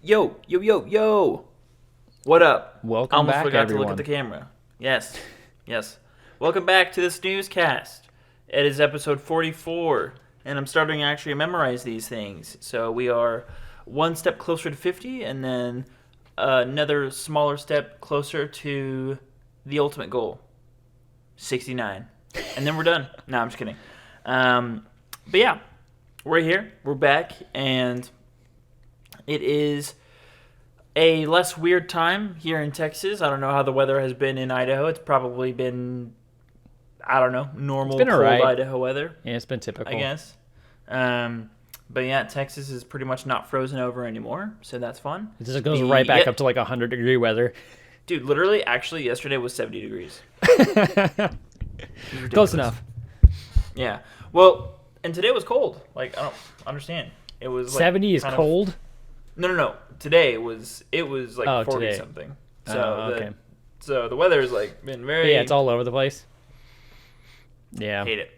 Yo, yo, yo, yo. What up? Welcome Almost back, forgot everyone. to look at the camera. Yes, yes. Welcome back to this newscast. It is episode 44, and I'm starting to actually memorize these things. So we are one step closer to 50, and then another smaller step closer to the ultimate goal, 69. And then we're done. No, I'm just kidding. But yeah, we're here. We're back, and it is a less weird time here in Texas. I don't know how the weather has been in Idaho. It's probably been, I don't know, normal been cold alright. Idaho weather, Yeah, it's been typical. I guess. But yeah, Texas is pretty much not frozen over anymore, so that's fun. It just goes right back up to like 100-degree weather. Dude, literally, actually, yesterday was 70 degrees. Close enough. Yeah. Well, and today was cold. Like, I don't understand. It was like 70 is cold? No. Today it was like 40 today. something. So okay. So the weather's like been very. Yeah, it's all over the place. Yeah. Hate it.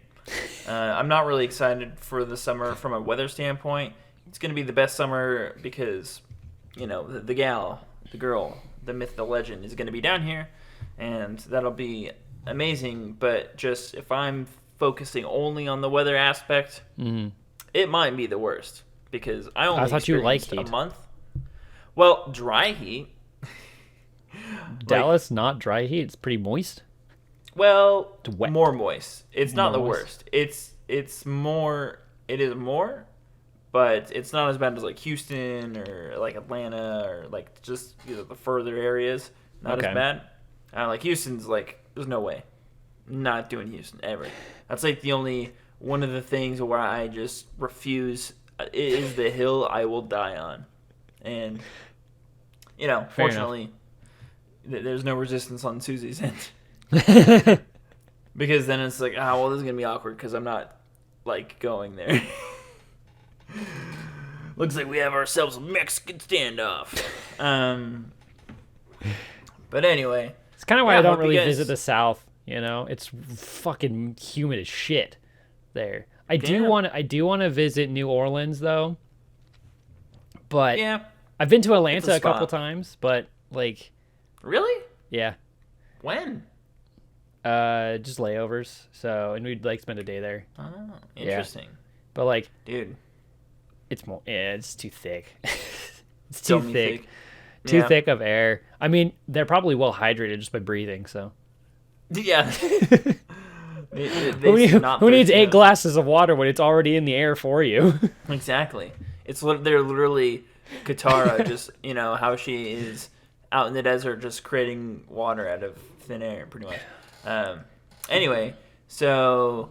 I'm not really excited for the summer from a weather standpoint. It's going to be the best summer because, you know, the gal, the girl, the myth, the legend is going to be down here, and that'll be amazing. But just if I'm focusing only on the weather aspect, it might be the worst because I only thought you liked experienced heat. a month. Well, dry heat. Dallas, not dry heat. It's pretty moist. Well, It's wet. more moist. It's not the More moist. worst. It's more. It is more, but it's not as bad as like Houston or like Atlanta or like just the further areas. Not Okay. as bad. Like Houston's like there's no way. Not doing Houston ever. That's like the only one of the things where I just refuse. It is the hill I will die on, and Fair fortunately, there's no resistance on Susie's end. Because then it's like, well, this is gonna be awkward because I'm not like going there. Looks like we have ourselves a Mexican standoff. But anyway, It's kind of why I don't hope you really guys- visit the South. You know, it's fucking humid as shit there. I do want to visit New Orleans though. But yeah, I've been to Atlanta a spot. couple times, but like, really? yeah. When? Just layovers. So, and we'd like spend a day there. Oh, interesting, But like, dude. it's more. Yeah, it's too thick. It's Tell too me thick. thick. Too Yeah. thick of air. I mean, they're probably well hydrated just by breathing. So, Yeah. who needs 8 glasses of water when it's already in the air for you? Exactly. They're literally Katara, just how she is out in the desert, just creating water out of thin air, pretty much. Anyway, so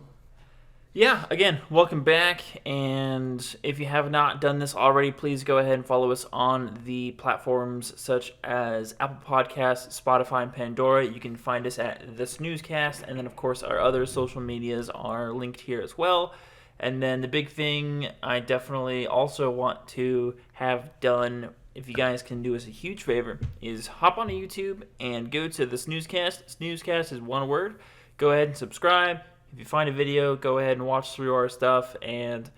yeah, again, welcome back. And if you have not done this already, please go ahead and follow us on the platforms such as Apple Podcasts, Spotify, and Pandora. You can find us at The Snoozecast, and then of course our other social medias are linked here as well. And then the big thing I definitely also want to have done, if you guys can do us a huge favor, is hop onto YouTube and go to the Snoozecast. Snoozecast is one word. Go ahead and subscribe. If you find a video, go ahead and watch through our stuff and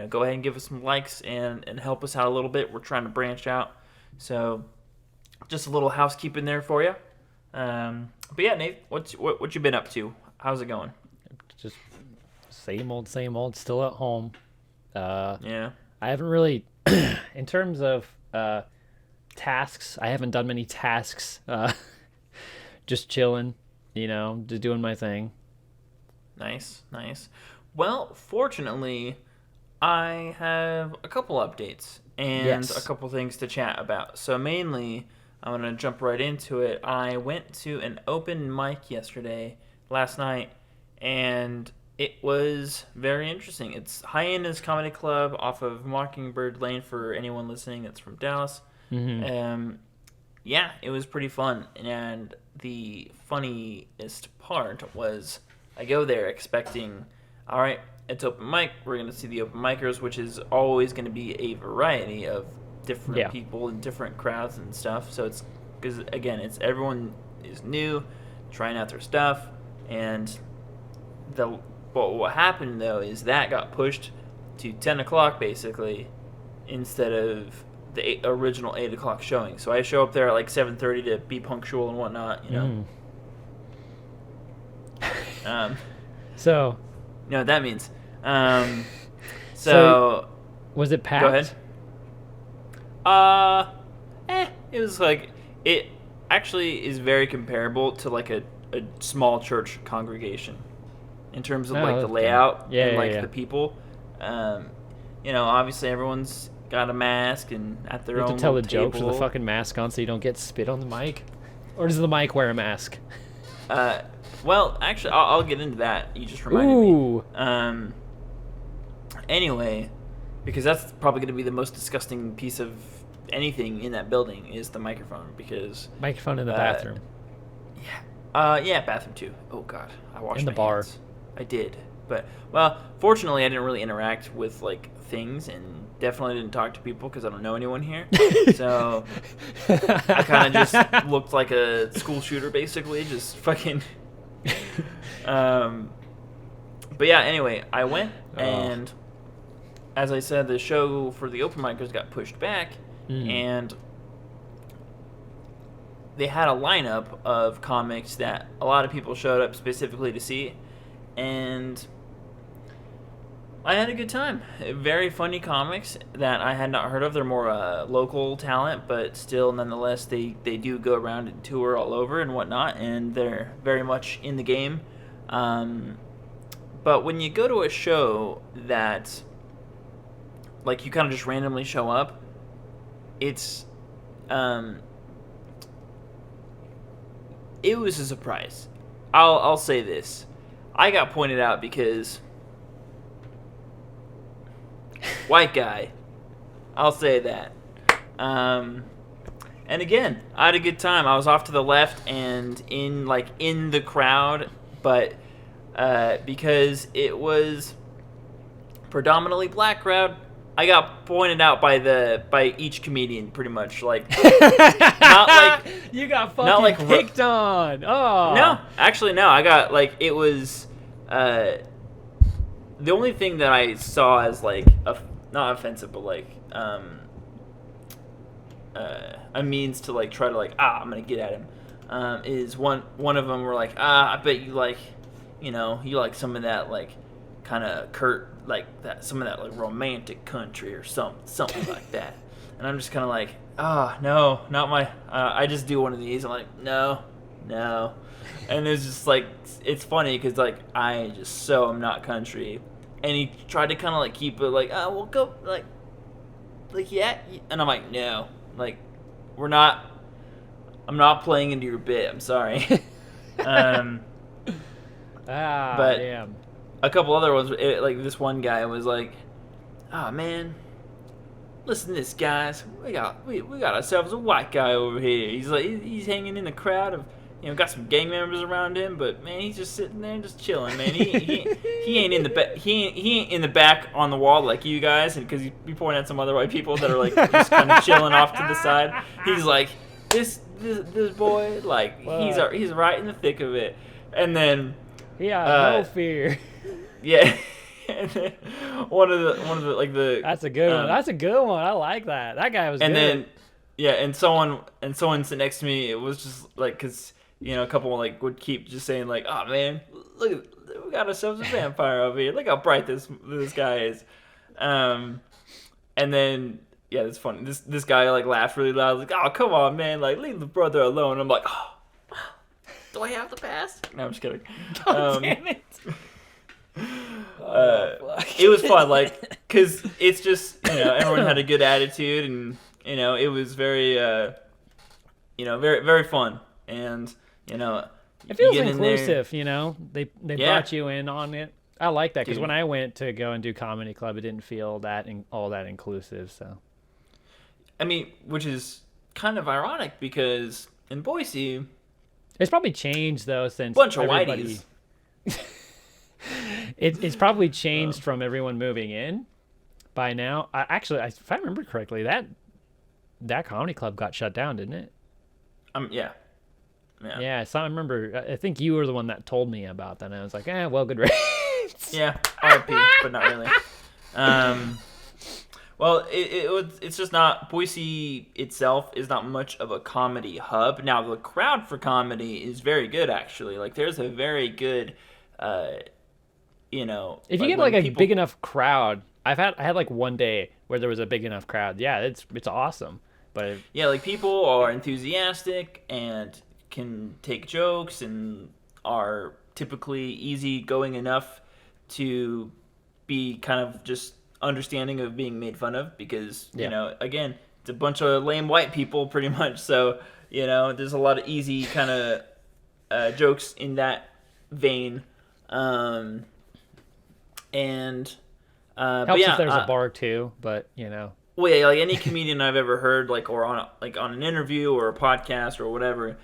go ahead and give us some likes and help us out a little bit. We're trying to branch out. So just a little housekeeping there for you. But yeah, Nate, what you been up to? How's it going? Just same old, still at home. Yeah. I haven't really, in terms of tasks, I haven't done many tasks. Just chilling, just doing my thing. Nice. Well, fortunately, I have a couple updates and Yes. a couple things to chat about. So mainly, I'm going to jump right into it. I went to an open mic last night, and it was very interesting. It's Hyena's Comedy Club off of Mockingbird Lane for anyone listening that's from Dallas. Yeah, it was pretty fun. And the funniest part was I go there expecting, all right, it's open mic. We're going to see the open micers, which is always going to be a variety of different people and different crowds and stuff. So it's because, again, everyone is new, trying out their stuff. And what happened, though, is that got pushed to 10 o'clock, basically, instead of the original 8 o'clock showing. So I show up there at like 7:30 to be punctual and whatnot. You know. So. You know what that means. So was it packed? Go ahead. It was like, it actually is very comparable to like a small church congregation in terms of like the layout and like the people. You know, obviously everyone's got a mask and at their own You have to tell the table. jokes with the fucking mask on so you don't get spit on the mic? Or does the mic wear a mask? Well, actually, I'll get into that. You just reminded me. Anyway, because that's probably going to be the most disgusting piece of anything in that building is the microphone. Because microphone in the bathroom. Yeah, bathroom too. Oh God, I washed in the my bar. hands. I did, but well, fortunately, I didn't really interact with like things, and definitely didn't talk to people because I don't know anyone here. So I kind of just looked like a school shooter, basically, just fucking. But yeah, anyway, I went, and as I said, the show for the open micers got pushed back, and they had a lineup of comics that a lot of people showed up specifically to see, and I had a good time. Very funny comics that I had not heard of. They're more local talent, but still, nonetheless, they do go around and tour all over and whatnot, and they're very much in the game. But when you go to a show that, like, you kind of just randomly show up, it's, it was a surprise. I'll say this. I got pointed out because white guy. I'll say that. And again, I had a good time. I was off to the left and in the crowd, but because it was predominantly black crowd, I got pointed out by each comedian pretty much. Like, not like you got fucking picked on. Oh no, actually no. I got it was the only thing that I saw as like not offensive, but like a means to like try to like I'm gonna get at him is one of them were like I bet you like you like some of that like kind of some of that like romantic country or something like that, and I'm just kind of like no, not my I just do one of these. I'm like no, and it's just like it's funny because like I just I'm not country. And he tried to kind of like keep it like, we'll go like yeah, and I'm like, no, like I'm not playing into your bit. I'm sorry. But damn. A couple other ones, like this one guy was like, man, listen to this, guys. We got ourselves a white guy over here. He's like he's hanging in the crowd of. Got some gang members around him, but man, he's just sitting there, just chilling, man. He ain't in the back. He ain't in the back on the wall like you guys, and because you point at some other white people that are like just kind of chilling off to the side. He's like this boy, like he's right in the thick of it, and then no fear. Yeah. And then one of the like the that's a good one. That's a good one. I like that. That guy was. And good. then yeah, and someone sitting next to me. It was just like because. A couple like would keep just saying like, "Oh man, look, we got ourselves a vampire over here. Look how bright this guy is." And then yeah, it's funny. This guy like laughed really loud, like, "Oh come on, man, like leave the brother alone." I'm like, "Oh, do I have the pass?" No, I'm just kidding. God damn it. It was fun, like, cause it's just everyone had a good attitude, and it was very very very fun, and. It feels inclusive, They brought you in on it. I like that because when I went to go and do comedy club, it didn't feel all that inclusive. So, I mean, which is kind of ironic because in Boise, it's probably changed though since bunch of whiteys. It's probably changed from everyone moving in by now. If I remember correctly, that comedy club got shut down, didn't it? Yeah. Yeah, so I remember. I think you were the one that told me about that. And I was like, well, good riddance. Yeah, RIP, but not really. Well, it's just not Boise itself is not much of a comedy hub. Now the crowd for comedy is very good actually. Like there's a very good, uh, If you like get when like a people big enough crowd, I had like one day where there was a big enough crowd. Yeah, it's awesome. But yeah, like people are enthusiastic and can take jokes and are typically easygoing enough to be kind of just understanding of being made fun of because, yeah, again, it's a bunch of lame white people pretty much. So, there's a lot of easy kind of jokes in that vein. And, but helps if yeah, there's a bar too. But well, yeah, like any comedian I've ever heard, like or on an interview or a podcast or whatever,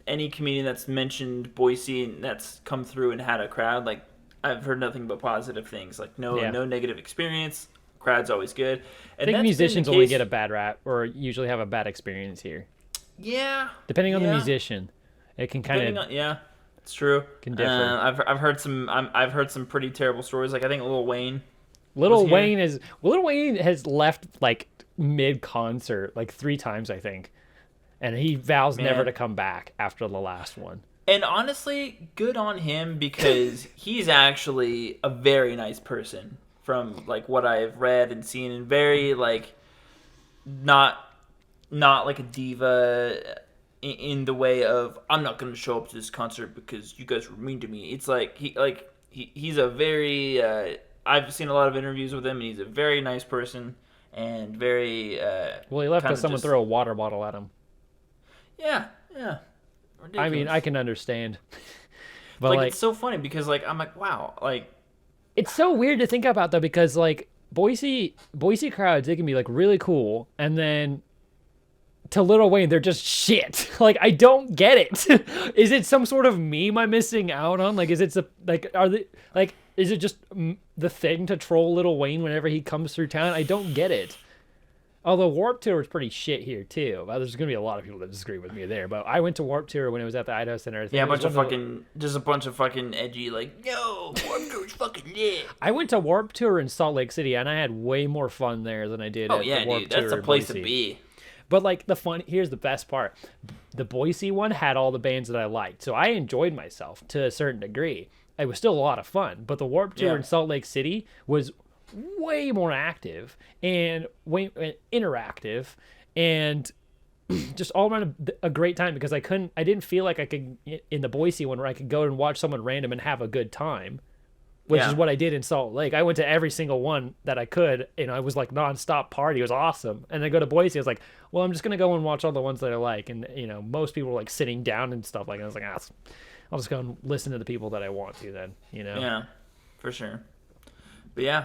any comedian that's mentioned Boise and that's come through and had a crowd, like I've heard nothing but positive things. Like yeah. no negative experience. Crowd's always good. I And think that's musicians been the only case. get a bad rap or usually have a bad experience here. Yeah, Depending on the yeah. musician, it can Depending kind of on, yeah, it's true. can differ. I've heard I've heard some pretty terrible stories. Like I think Lil Wayne. Little here. Wayne has left like mid concert like 3 times I think, and he vows never Man. to come back after the last one. And honestly, good on him because he's actually a very nice person from like what I've read and seen, and very like not like a diva in the way of I'm not going to show up to this concert because you guys were mean to me. It's like he's a very I've seen a lot of interviews with him, and he's a very nice person and very Well, he left kind because of someone just- threw a water bottle at him. yeah. I mean, Ridiculous. I can understand, but like like it's so funny because like I'm like wow, like it's so weird to think about though, because like Boise crowds, they can be like really cool, and then to Lil Wayne, they're just shit. Like I don't get it. Is it some sort of meme I'm missing out on? Like, is it is it just the thing to troll Lil Wayne whenever he comes through town? I don't get it. Although Warped Tour is pretty shit here too. Well, there's gonna be a lot of people that disagree with me there, but I went to Warped Tour when it was at the Idaho Center. I think yeah, it was just a bunch of fucking edgy like yo, Warped Tour's fucking lit. I went to Warped Tour in Salt Lake City, and I had way more fun there than I did Oh at yeah, the Warped dude, that's Tour the in place to Boise. be. But like here's the best part. The Boise one had all the bands that I liked. So I enjoyed myself to a certain degree. It was still a lot of fun, but the Warped Tour Yeah. in Salt Lake City was way more active and way interactive and just all around a great time because I didn't feel like I could in the Boise one where I could go and watch someone random and have a good time. Which Yeah. is what I did in Salt Lake. I went to every single one that I could, and I was like nonstop party. It was awesome. And then go to Boise. I was like, well, I'm just gonna go and watch all the ones that I like. And most people were like sitting down and stuff like that. I was like, I'll just go and listen to the people that I want to. Then Yeah, for sure. But yeah,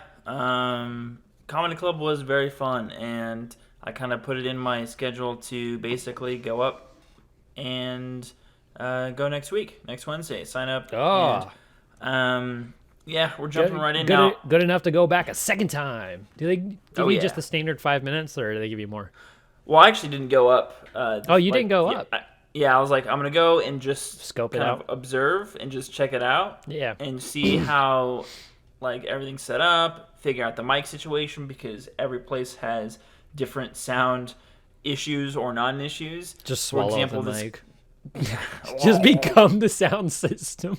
Comedy Club was very fun, and I kind of put it in my schedule to basically go up and go next Wednesday. Sign up. Oh. And, yeah, we're jumping right in now. Good enough to go back a second time. Do they give you just yeah. the standard 5 minutes, or do they give you more? Well, I actually didn't go up. Oh, you didn't go up? Yeah, I was like, I'm going to go and just Scope it kind out. of observe and just check it out. Yeah. And see how, like, everything's set up, figure out the mic situation, because every place has different sound issues or non-issues. Just For swallow example, the this- mic. Just become the sound system.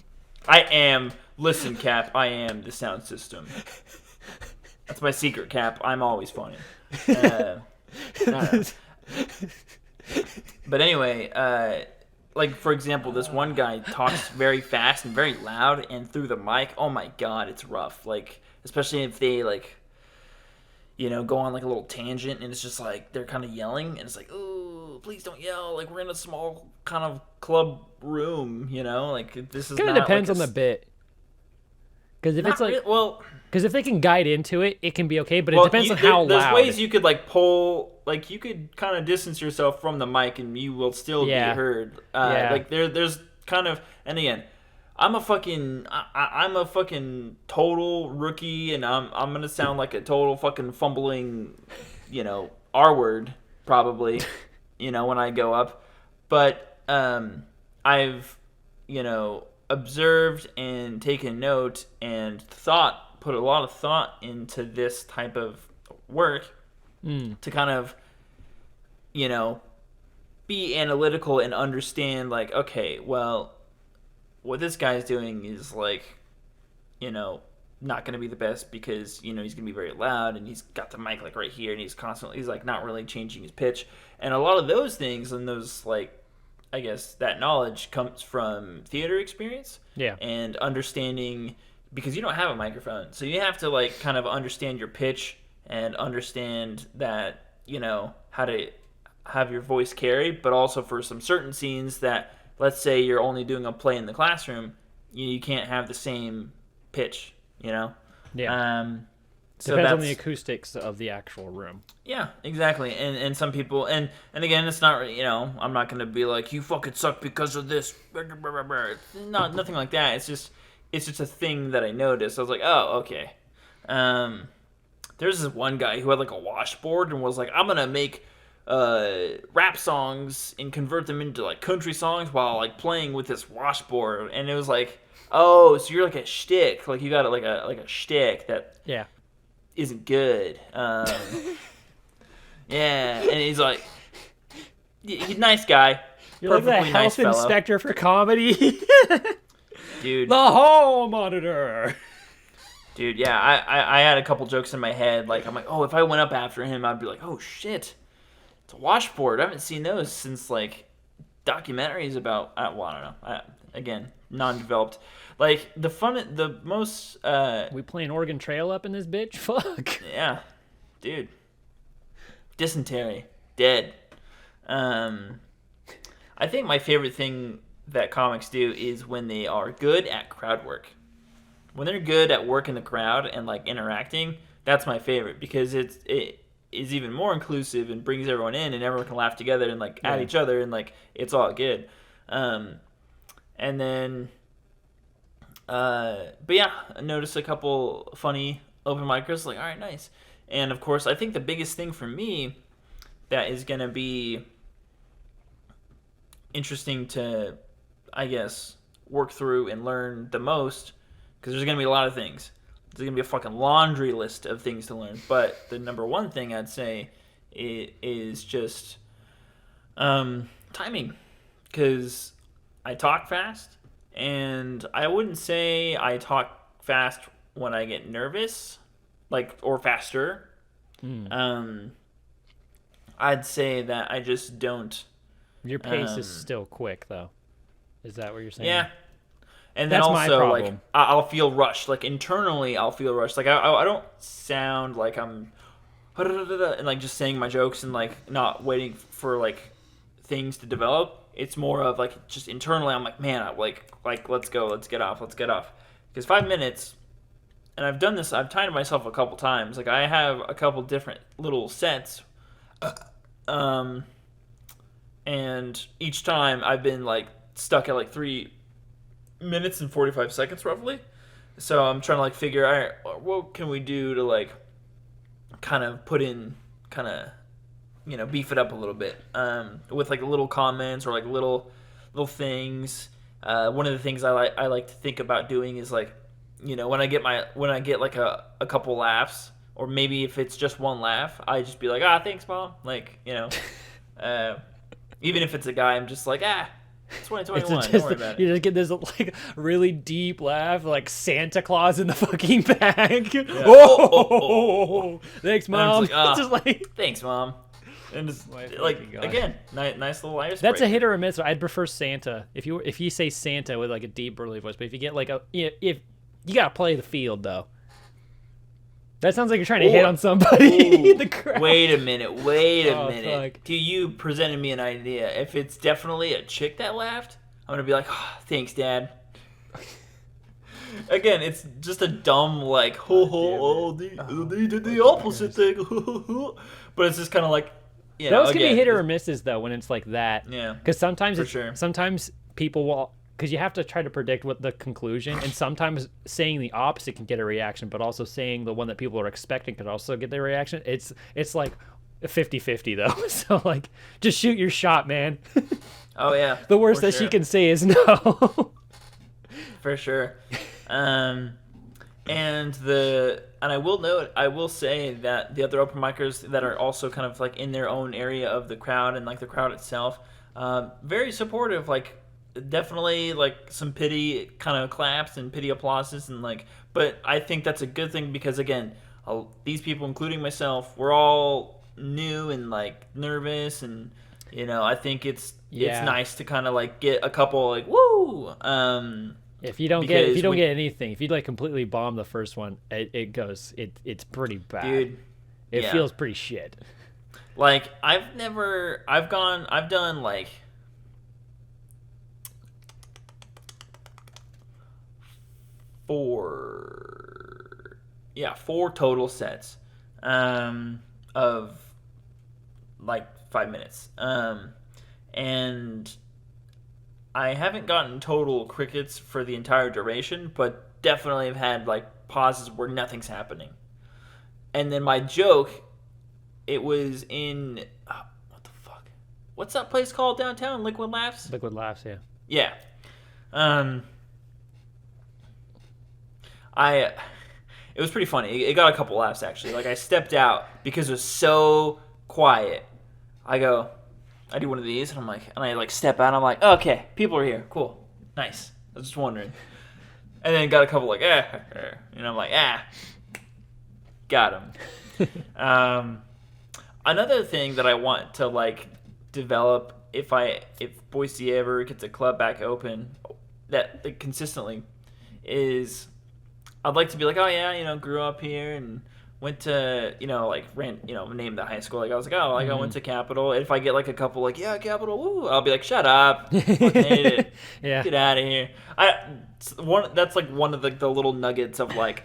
Listen, Cap, I am the sound system. That's my secret, Cap. I'm always funny. But anyway, like, for example, this one guy talks very fast and very loud, and through the mic, oh my god, it's rough. Like, especially if they, like, go on, like, a little tangent, and it's just, like, they're kind of yelling, and it's like, ooh, please don't yell. Like, we're in a small kind of club room, Like, this is Kind of not, depends like, on the bit. Because if it's like, because if they can guide into it, it can be okay. But it depends on how there's loud. ways you could like pull, like you could kind of distance yourself from the mic, and you will still be heard. Like there's kind of, and again, I'm a fucking total rookie, and I'm gonna sound like a total fucking fumbling, R word probably, when I go up, but I've observed and taken note and put a lot of thought into this type of work to kind of, you know, be analytical and understand, like, okay, well, what this guy's doing is, like, you know, not going to be the best because, you know, he's going to be very loud and he's got the mic, like, right here and he's like, not really changing his pitch. And a lot of those things and those, like, I guess that knowledge comes from theater experience. Yeah. And understanding, because you don't have a microphone. So you have to, like, kind of understand your pitch and understand that, you know, how to have your voice carry, but also for some certain scenes that, let's say you're only doing a play in the classroom, you can't have the same pitch, you know? Yeah. So depends on the acoustics of the actual room. Yeah, exactly. And some people, and again, it's not, you know, I'm not going to be like, you fucking suck because of this. Not nothing like that. It's just a thing that I noticed. I was like, oh, okay. There's this one guy who had like a washboard and was like, I'm going to make rap songs and convert them into like country songs while like playing with this washboard. And it was like, oh, so you're like a shtick. Like you got like a shtick that isn't good. Yeah, and he's like, he's a nice guy. You're like the perfectly nice health fellow. inspector for comedy. Dude. The hall monitor. Dude, yeah, I had a couple jokes in my head. Like, I'm like, oh, if I went up after him, I'd be like, oh, shit. It's a washboard. I haven't seen those since, like, documentaries about, well, I don't know. Again, non-developed. Like, the most... we playing Oregon Trail up in this bitch? Fuck. Yeah. Dude. Dysentery. Dead. I think my favorite thing that comics do is when they are good at crowd work. When they're good at working the crowd and, like, interacting, that's my favorite because it is even more inclusive and brings everyone in and everyone can laugh together and, like, at each other and, like, it's all good. And then... but yeah, I noticed a couple funny open micers, like, all right, nice. And of course, I think the biggest thing for me that is going to be interesting to, I guess, work through and learn the most, because there's going to be a lot of things. There's going to be a fucking laundry list of things to learn. But the number one thing I'd say is just timing, because I talk fast. And I wouldn't say I talk fast when I get nervous, like, or faster. I'd say that I just don't. Your pace is still quick, though. Is that what you're saying? Yeah. And then that's also, my problem. Like, I'll feel rushed. Like, internally, I'll feel rushed. Like, I don't sound like I'm and, like, just saying my jokes and, like, not waiting for, like, things to develop. It's more of, like, just internally, I'm like, man, like let's go, let's get off. Because 5 minutes, and I've done this, I've timed myself a couple times. Like, I have a couple different little sets, and each time I've been, like, stuck at, like, 3 minutes and 45 seconds, roughly. So I'm trying to, like, figure, all right, what can we do to, like, kind of put in, kind of, you know, beef it up a little bit, with, like, little comments or, like, little things. One of the things I like to think about doing is, like, you know, when I get like a couple laughs, or maybe if it's just one laugh, I just be like, thanks, Mom. Like, you know, even if it's a guy, I'm just like, it's 2021. Don't worry about it. You just get this, like, really deep laugh, like Santa Claus in the fucking bag. Yeah. Oh, thanks, Mom. Just like, thanks, Mom. And just, like, again, nice little ice. That's a hit or a miss. I'd prefer Santa. If you say Santa with, like, a deep burly voice, but if you get, like, if you gotta play the field, though. That sounds like you're trying to hit on somebody in the crowd. Wait a minute. Fuck. You presented me an idea. If it's definitely a chick that laughed, I'm gonna be like, thanks, Dad. Again, it's just a dumb, like, they did the opposite thing. But it's just kind of like, you know, those can be hit or misses, though, when it's like that. Yeah. Because sometimes sometimes people will, because you have to try to predict what the conclusion, and sometimes saying the opposite can get a reaction, but also saying the one that people are expecting could also get their reaction. It's like 50-50, though. So, like, just shoot your shot, man. Oh, yeah. The worst that she can say is no. For sure. And I will say that the other open micers that are also kind of like in their own area of the crowd and like the crowd itself, very supportive. Like definitely like some pity kind of claps and pity applauses and like. But I think that's a good thing because again, these people, including myself, we're all new and like nervous and I think it's nice to kind of like get a couple like woo. If you don't get anything, if you like completely bomb the first one, it's pretty bad. Dude, it feels pretty shit. Like I've done like 4 total sets of like 5 minutes. And I haven't gotten total crickets for the entire duration, but definitely have had like pauses where nothing's happening. And then my joke, it was in what the fuck? What's that place called downtown? Liquid Laughs? Liquid Laughs, yeah. Yeah. It was pretty funny. It got a couple laughs actually. Like I stepped out because it was so quiet. I do one of these, and I like step out. And I'm like, okay, people are here, cool, nice. I was just wondering, and then got a couple like, I'm like, got him. Another thing that I want to like develop if Boise ever gets a club back open, that like, consistently, is I'd like to be like, oh yeah, grew up here and went to, named the high school. Like, I was like, oh, like, I went to Capital. If I get, like, a couple, like, yeah, Capital, woo, I'll be like, shut up. Fucking hate it. Yeah. Get out of here. That's, like, one of the little nuggets of, like,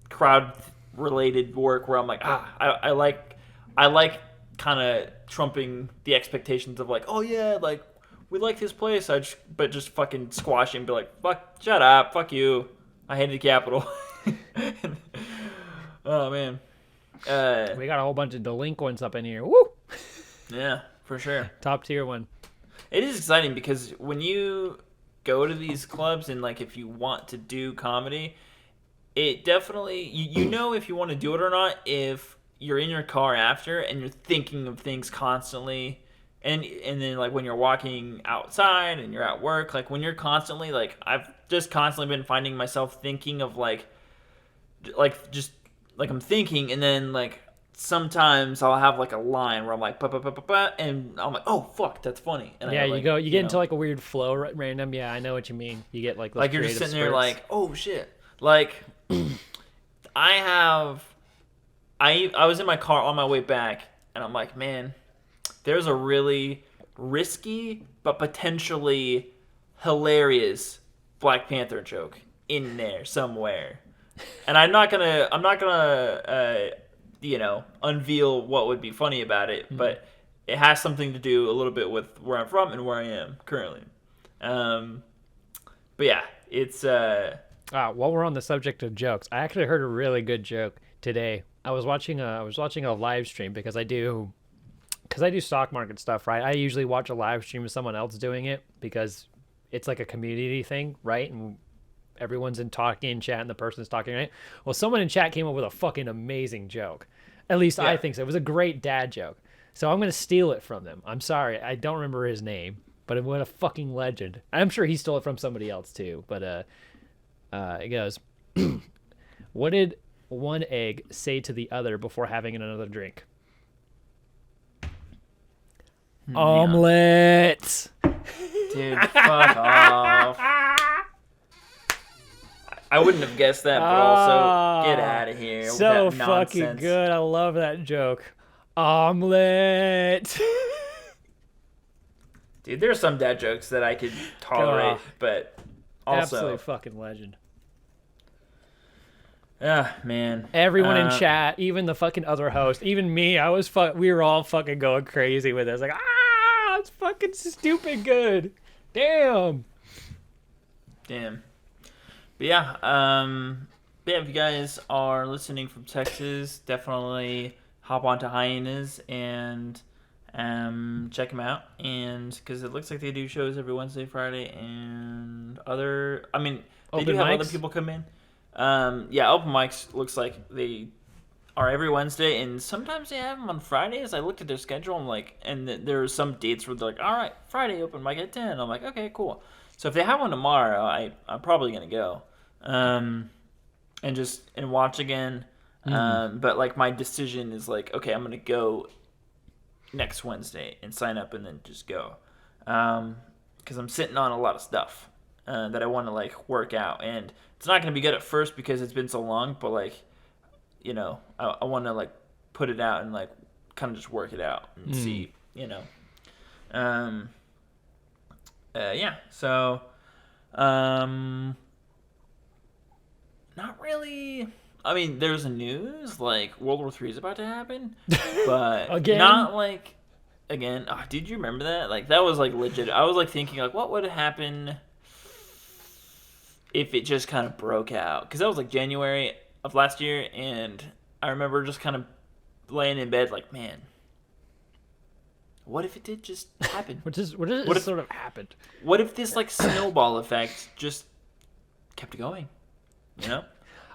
crowd-related work where I'm like, I like kind of trumping the expectations of, like, oh, yeah, like, we like this place. But just fucking squash it and be like, fuck, shut up, fuck you. I hated Capital. Oh man, we got a whole bunch of delinquents up in here. Woo! Yeah, for sure. Top tier one. It is exciting because when you go to these clubs and like if you want to do comedy, it definitely if you want to do it or not if you're in your car after and you're thinking of things constantly, and then like when you're walking outside and you're at work, like when you're constantly like I've just constantly been finding myself thinking of like just. Like I'm thinking, and then like sometimes I'll have like a line where I'm like, and I'm like, oh fuck, that's funny. And yeah, you get into like a weird flow random. Yeah, I know what you mean. You get like you're just sitting there like, oh shit. Like I was in my car on my way back, and I'm like, man, there's a really risky but potentially hilarious Black Panther joke in there somewhere. And I'm not gonna unveil what would be funny about it, but it has something to do a little bit with where I'm from and where I am currently. But yeah, it's while we're on the subject of jokes, I actually heard a really good joke today. I was watching a live stream because I do stock market stuff, right? I usually watch a live stream of someone else doing it because it's like a community thing, right? And everyone's in chat and the person's talking, right? Well, someone in chat came up with a fucking amazing joke. At least I think so. It was a great dad joke. So I'm going to steal it from them. I'm sorry. I don't remember his name, but what a fucking legend. I'm sure he stole it from somebody else too. But it goes, what did one egg say to the other before having another drink? Omelet. Dude, fuck off. I wouldn't have guessed that, but also get out of here. So with that nonsense. Fucking good. I love that joke. Omelet. Dude, there's some dad jokes that I could tolerate, but also absolute fucking legend. Man. Everyone in chat, even the fucking other host, even me, we were all fucking going crazy with this. Like, it's fucking stupid good. Damn. But yeah, if you guys are listening from Texas, definitely hop onto Hyenas and check them out. And because it looks like they do shows every Wednesday, Friday, and they do have other people come in. Yeah, open mics looks like they are every Wednesday, and sometimes they have them on Fridays. I looked at their schedule, and there are some dates where they're like, all right, Friday open mic at 10. I'm like, okay, cool. So if they have one tomorrow, I'm probably gonna go, and watch again. But like my decision is like, okay, I'm gonna go next Wednesday and sign up and then just go, because I'm sitting on a lot of stuff that I want to like work out, and it's not gonna be good at first because it's been so long, but like, I want to like put it out and like kind of just work it out and see, yeah. So, not really. I mean, there's news like World War III is about to happen, but Again? not like again. Oh, did you remember that? Like that was like legit. I was like thinking like, what would happen if it just kind of broke out? Because that was like January of last year, and I remember just kind of laying in bed like, man, what if it did just happen? What if sort of happened? What if this like snowball effect just kept going?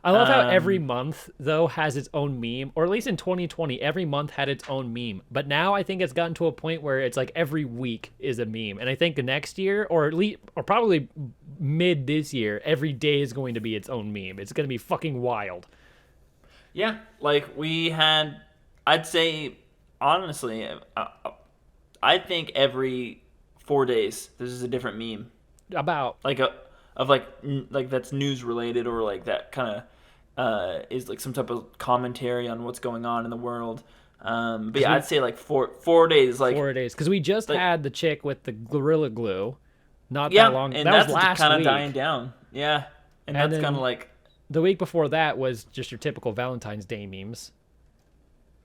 I love how every month, though, has its own meme, or at least in 2020, every month had its own meme. But now I think it's gotten to a point where it's like every week is a meme. And I think next year, or probably mid this year, every day is going to be its own meme. It's going to be fucking wild. Yeah, like I'd say, honestly, I think every 4 days there's a different meme. About Like that's news related, or like that kind of is like some type of commentary on what's going on in the world. But yeah, I'd say like 4 days. Like 4 days, because we just had the chick with the Gorilla Glue, not yeah, that long. and that was that's last kind of week. dying down. Yeah, and that's kind of like the week before that was just your typical Valentine's Day memes.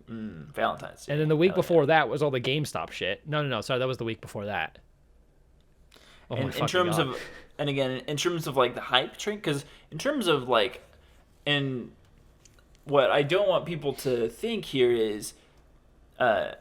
Valentine's Day. And then the week before that was all the GameStop shit. No, sorry, that was the week before that. Oh in terms God. of, and again, in terms of like the hype train, because in terms of like, and what I don't want people to think here is, like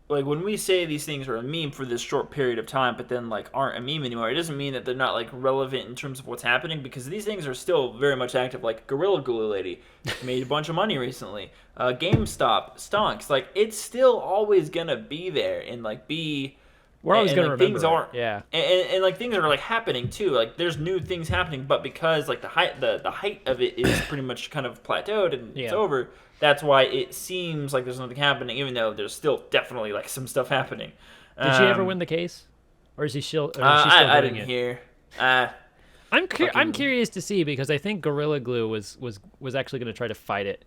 when we say these things are a meme for this short period of time, but then like aren't a meme anymore, it doesn't mean that they're not like relevant in terms of what's happening, because these things are still very much active. Like Gorilla Glue Lady made a bunch of money recently. GameStop stonks. Like it's still always gonna be there and like be. We're always gonna remember things are, yeah, and like things are like happening too. Like there's new things happening, but because like the height of it is pretty much kind of plateaued and it's over. That's why it seems like there's nothing happening, even though there's still definitely like some stuff happening. Did she ever win the case, or is she still? I didn't hear. I'm curious to see, because I think Gorilla Glue was actually going to try to fight it,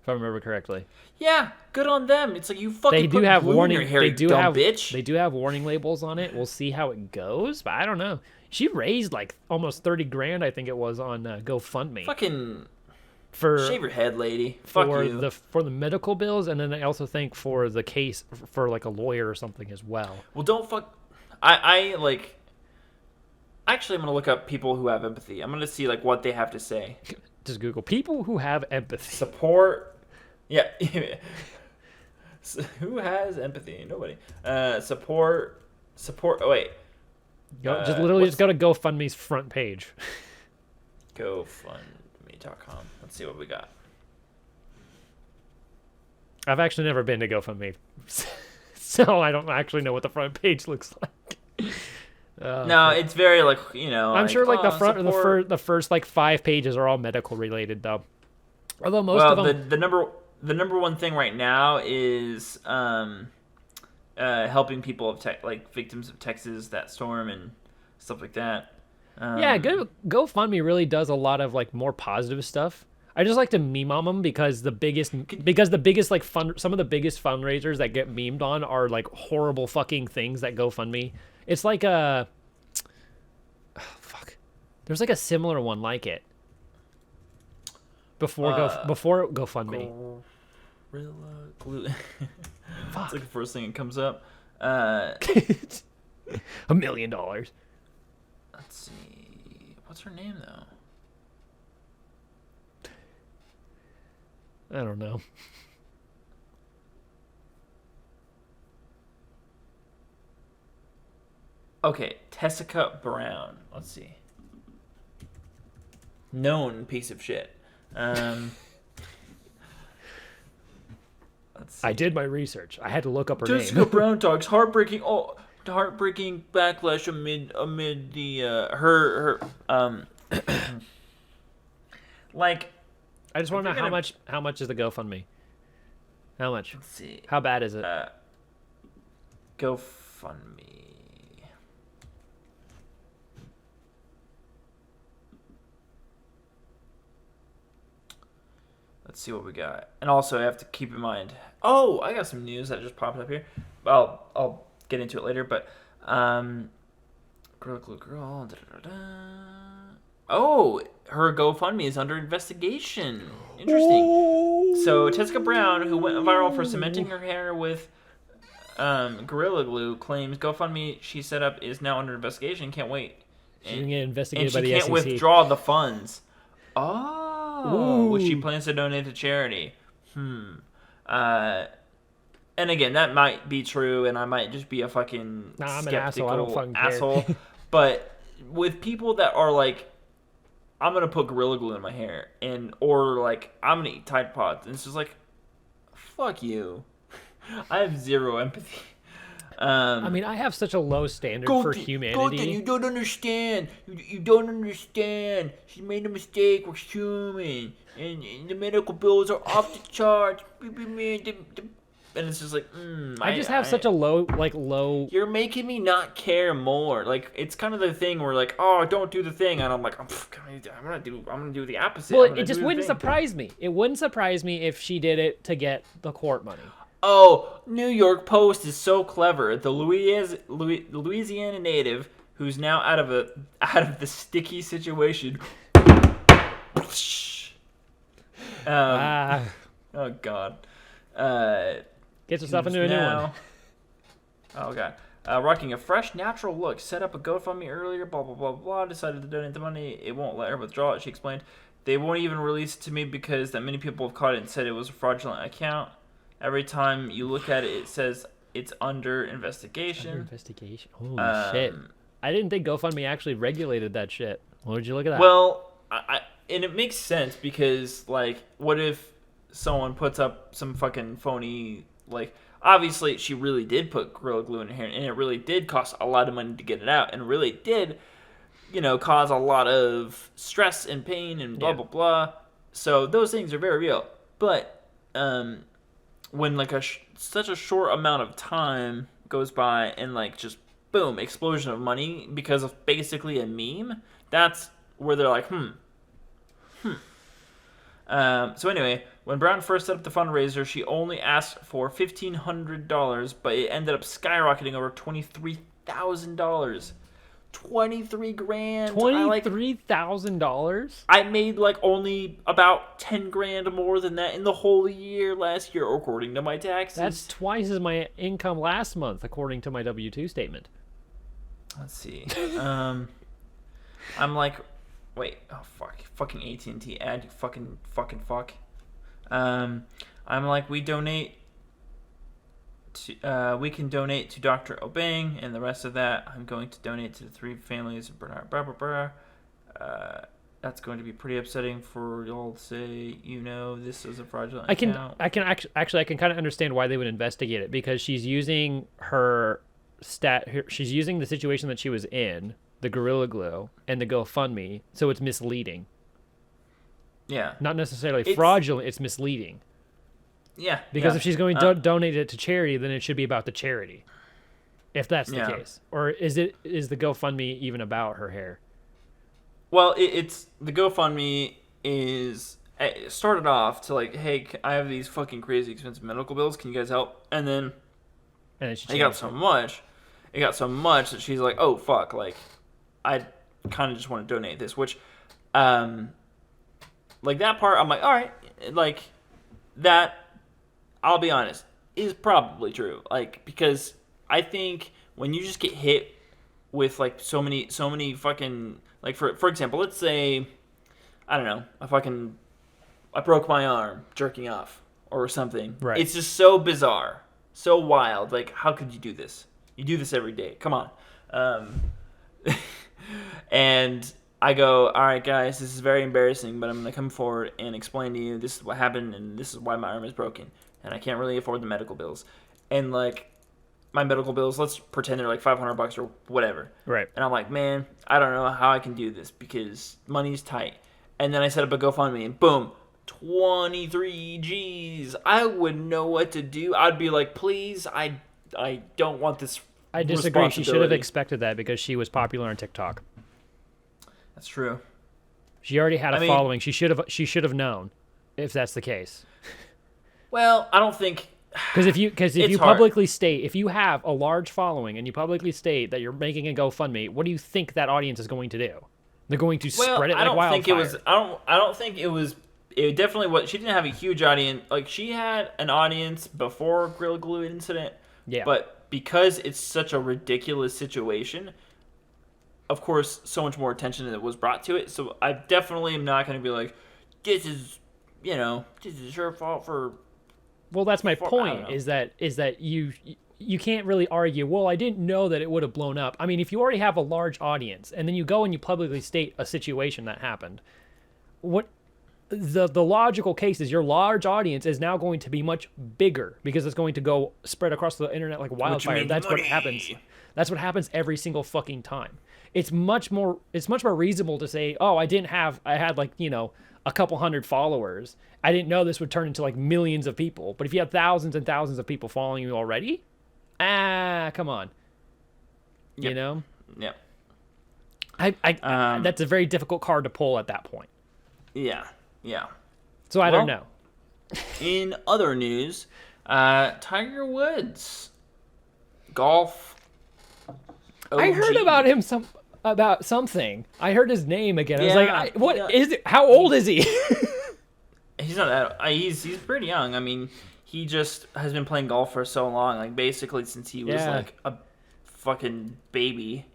if I remember correctly. Yeah, good on them. It's like you fucking they do put have glue warning. in your hair, They do dumb have bitch. They do have warning labels on it. We'll see how it goes, but I don't know. She raised like almost 30 grand, I think it was, on GoFundMe. Fucking for shave your head, lady. Fuck you. For the medical bills, and then I also think for the case for like a lawyer or something as well. Well, don't fuck. I like. Actually, I'm gonna look up people who have empathy. I'm gonna see like what they have to say. Just Google people who have empathy. Support. Yeah. Who has empathy? Nobody. Support. Oh wait. Just literally just go to GoFundMe's front page. GoFundMe.com. Let's see what we got. I've actually never been to GoFundMe, so I don't actually know what the front page looks like. No, it's very like I'm sure like the front or the first like 5 pages are all medical related though. Although most of them. The number one thing right now is helping people of like victims of Texas, that storm and stuff like that. Yeah, GoFundMe really does a lot of like more positive stuff. I just like to meme on them because the biggest like some of the biggest fundraisers that get memed on are like horrible fucking things that GoFundMe. It's like fuck. There's like a similar one like it. Before GoFundMe. Gorilla Glue. Fuck. It's like the first thing that comes up. $1 million. Let's see. What's her name though? I don't know. Okay, Tessica Brown. Let's see. known piece of shit. Let's see. I did my research. I had to look up her Jessica name. Brown talks heartbreaking backlash amid the her like. I just want to know how much is the GoFundMe? How much? Let's see. How bad is it? GoFundMe. Let's see what we got. And also, I have to keep in mind. Oh, I got some news that just popped up here. I'll get into it later. But girl. Oh, her GoFundMe is under investigation. Interesting. So Jessica Brown, who went viral for cementing her hair with Gorilla Glue, claims GoFundMe she set up is now under investigation. Can't wait. She's gonna get investigated by the SEC. And she can't withdraw the funds. Oh, which she plans to donate to charity. And again, that might be true, and I might just be a fucking I'm skeptical an asshole. I don't fucking asshole. care. But with people that are like, I'm gonna put Gorilla Glue in my hair, or like I'm gonna eat Tide Pods, and it's just like, fuck you. I have zero empathy. I mean, I have such a low standard for humanity. Colton, you don't understand. You don't understand. She made a mistake. We're human, and the medical bills are off the charts. And it's just like, I just have such a low. You're making me not care more. Like, it's kind of the thing where like, oh, don't do the thing, and I'm like, I'm gonna do the opposite. Well, it just wouldn't surprise me. It wouldn't surprise me if she did it to get the court money. Oh, New York Post is so clever. The Louisiana native who's now out of the sticky situation. Oh God. Get yourself into a new one. Oh God. Rocking a fresh, natural look. Set up a GoFundMe earlier. Blah blah blah blah. Decided to donate the money. It won't let her withdraw it. She explained. They won't even release it to me because that many people have caught it and said it was a fraudulent account. Every time you look at it, it says it's under investigation. Under investigation. Holy shit! I didn't think GoFundMe actually regulated that shit. What would you look at that? Well, and it makes sense because, like, what if someone puts up some fucking phony, like, obviously she really did put Gorilla Glue in her hair, and it really did cost a lot of money to get it out, and really did, cause a lot of stress and pain and blah, blah, blah. So those things are very real. But, when like such a short amount of time goes by and like just boom, explosion of money because of basically a meme, that's where they're like, So anyway, when Brown first set up the fundraiser, she only asked for $1,500, but it ended up skyrocketing over $23,000. 23 grand. $23,000? I made like only about 10 grand more than that in the whole year last year, according to my taxes. That's twice as my income last month, according to my W-2 statement. Let's see. I'm like, wait, oh fuck, fucking AT&T ad, you fucking fuck. I'm like, we donate. We can donate to Dr. Obeng, and the rest of that I'm going to donate to the 3 families of Bernard. That's going to be pretty upsetting for y'all to say, this is a fraudulent account. I can kind of understand why they would investigate it, because she's using she's using the situation that she was in, the Gorilla Glue and the GoFundMe, so it's misleading. Yeah. Not necessarily fraudulent, it's misleading. Yeah. Because if she's going to donate it to charity, then it should be about the charity. If that's the case. Or is the GoFundMe even about her hair? Well, it's the GoFundMe is it started off to like, hey, I have these fucking crazy expensive medical bills. Can you guys help? And then it got so much that she's like, oh fuck, like I kind of just want to donate this, which like that part I'm like, all right, like that, I'll be honest, is probably true. Like, because I think when you just get hit with like so many fucking, like for example, let's say, I don't know, I broke my arm jerking off or something. Right. It's just so bizarre, so wild. Like, how could you do this? You do this every day. Come on. And I go, all right, guys, this is very embarrassing, but I'm going to come forward and explain to you this is what happened and this is why my arm is broken. And I can't really afford the medical bills. And, like, my medical bills, let's pretend they're like $500 or whatever. Right. And I'm like, man, I don't know how I can do this because money's tight. And then I set up a GoFundMe and boom, 23 G's. I wouldn't know what to do. I'd be like, please, I don't want this. I disagree. She should have expected that because she was popular on TikTok. That's true. She already had a following. She should have known if that's the case. Well, I don't think because if you publicly state, if you have a large following and you publicly state that you're making a GoFundMe, what do you think that audience is going to do? They're going to spread it like wildfire. I don't think it was. It definitely was. She didn't have a huge audience. Like, she had an audience before Gorilla Glue incident. Yeah. But because it's such a ridiculous situation, of course, so much more attention that was brought to it. So I definitely am not going to be like, this is your fault for. Well, that's my point. Is that you can't really argue. Well, I didn't know that it would have blown up. I mean, if you already have a large audience and then you go and you publicly state a situation that happened, what the logical case is your large audience is now going to be much bigger because it's going to go spread across the internet like wildfire. That's what happens. That's what happens every single fucking time. It's much more reasonable to say, oh, I had like, a couple hundred followers. I didn't know this would turn into like millions of people. But if you have thousands and thousands of people following you already, come on. Yep. You know? Yeah. That's a very difficult card to pull at that point. Yeah. Yeah. So I don't know. In other news, Tiger Woods, golf. OG. I heard about him about something. I heard his name again. I was like, what is it? How old is he? He's not that. He's pretty young. I mean, he just has been playing golf for so long, like basically since he was like a fucking baby.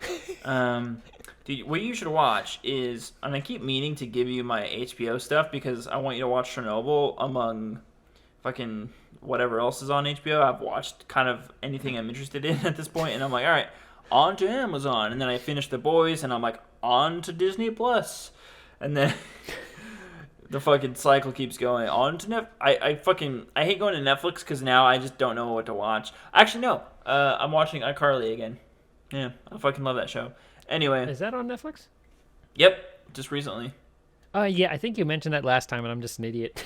Dude, what you should watch is, and I keep meaning to give you my HBO stuff because I want you to watch Chernobyl among fucking whatever else is on HBO. I've watched kind of anything I'm interested in at this point, and I'm like, all right, on to Amazon. And then I finished The Boys, and I'm like, on to Disney Plus. And then the fucking cycle keeps going. On to Netflix. I hate going to Netflix because now I just don't know what to watch. Actually, no. I'm watching iCarly again. Yeah, I fucking love that show. Anyway. Is that on Netflix? Yep, just recently. Yeah, I think you mentioned that last time, and I'm just an idiot.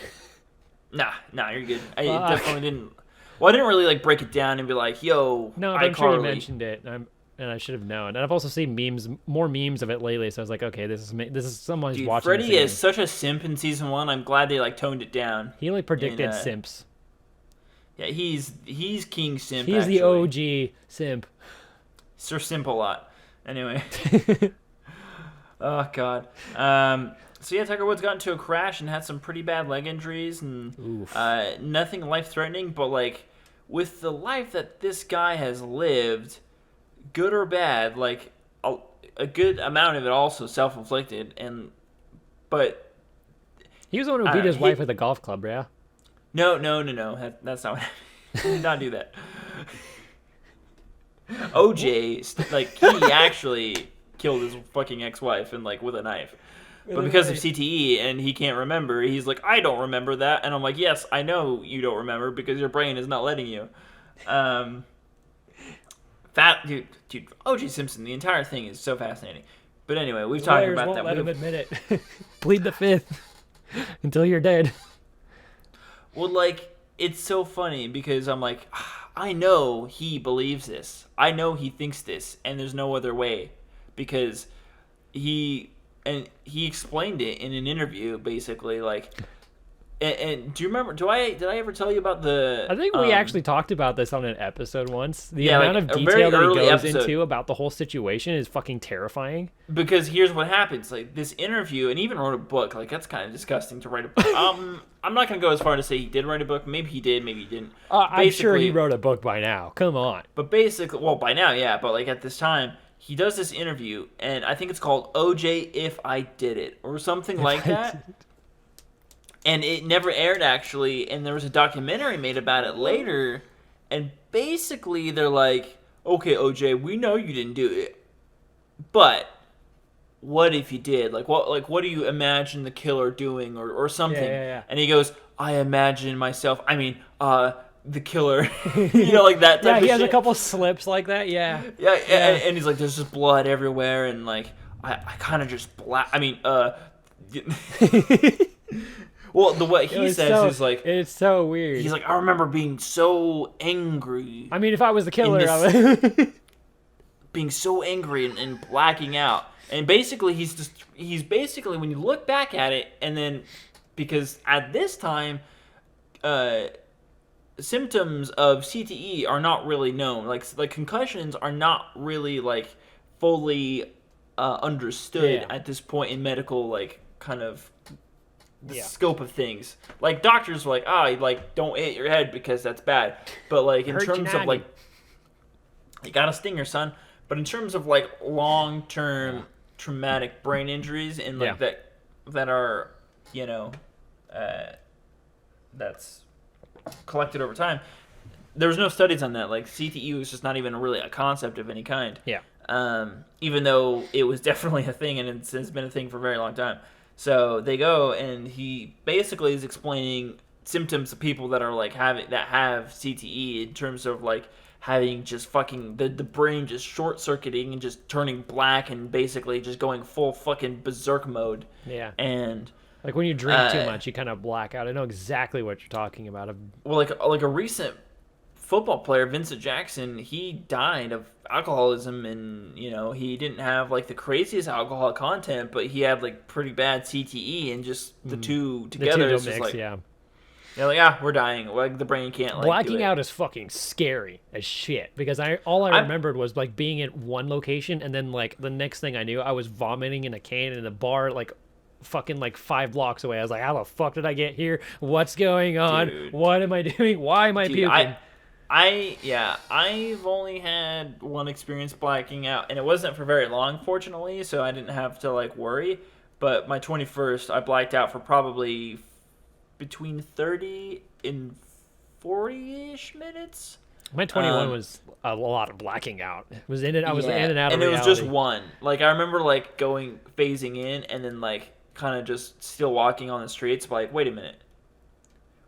Nah, you're good. I definitely didn't. Well, I didn't really like break it down and be like, "Yo, no, but I'm sure you mentioned it, and I should have known. And I've also seen more memes of it lately. So I was like, okay, this is someone who's watching. Freddie is such a simp in season 1. I'm glad they like toned it down. He like predicted simps. Yeah, he's king simp. He's the OG simp. Sir Simp a lot. Anyway. Oh God. So yeah, Tiger Woods got into a crash and had some pretty bad leg injuries and nothing life-threatening, but like with the life that this guy has lived, good or bad, like a good amount of it also self-inflicted, but he was the one who beat his wife with a golf club, yeah? No. That's not what happened. He did not do that. OJ, like, he actually killed his fucking ex-wife and like with a knife. But because of CTE and he can't remember, he's like, I don't remember that. And I'm like, yes, I know you don't remember because your brain is not letting you. Dude, O.J. Simpson, the entire thing is so fascinating. But anyway, we've talked about won't that. Let him admit it. Plead the fifth until you're dead. Well, like, it's so funny because I'm like, I know he believes this. I know he thinks this, and there's no other way because he explained it in an interview, basically, like. And do you remember? Did I ever tell you about the? I think we actually talked about this on an episode once. The amount of detail that he goes into about the whole situation is fucking terrifying. Because here's what happens: like this interview, and he even wrote a book. Like that's kind of disgusting to write a book. I'm not gonna go as far to say he did write a book. Maybe he did. Maybe he didn't. I'm sure he wrote a book by now. Come on. But basically, well, by now, yeah. But like at this time, he does this interview, and I think it's called "OJ If I Did It" or something like that. And it never aired, actually, and there was a documentary made about it later, and basically they're like, okay, OJ, we know you didn't do it, but what if he did? Like what do you imagine the killer doing or something? Yeah. And he goes, I imagine myself. I mean, the killer, like that type Yeah, of he has shit. a couple slips like that. Yeah. Yeah. And he's like, there's just blood everywhere, and like I kind of just I mean, well, what he says is like, it's so weird. he's like, I remember being so angry. I mean, if I was the killer, I would... being so angry and blacking out. And basically, he's basically, when you look back at it, and then, because at this time, symptoms of CTE are not really known. Like concussions are not really like fully understood at this point in medical, like, kind of the scope of things. Like, doctors were like, don't hit your head because that's bad. But like in terms of like, you got a stinger, son. But in terms of like long-term traumatic brain injuries and like that are, that's collected over time, there's no studies on that. Like, CTE was just not even really a concept of any kind. Yeah. Even though it was definitely a thing, and it's been a thing for a very long time. So they go, and he basically is explaining symptoms of people that are like have CTE in terms of like having just fucking the brain just short circuiting and just turning black and basically just going full fucking berserk mode. Yeah. And like when you drink too much, you kind of black out. I know exactly what you're talking about. Well, like a recent football player, Vincent Jackson, he died of alcoholism, and he didn't have like the craziest alcohol content, but he had like pretty bad CTE, and just the two together is just like, we're dying. Like, the brain can't like blacking out is fucking scary as shit, because all I remembered was like being at one location, and then like the next thing I knew, I was vomiting in a can in a bar like fucking like 5 blocks away. I was like, how the fuck did I get here? What's going on? Dude. What am I doing? Why am I puking? I've only had one experience blacking out, and it wasn't for very long, fortunately, so I didn't have to like worry. But my 21st, I blacked out for probably between 30 and 40-ish minutes. My 21 was a lot of blacking out. It was I was in and out of reality. And it was just one. Like, I remember like phasing in, and then like kind of just still walking on the streets, like, wait a minute.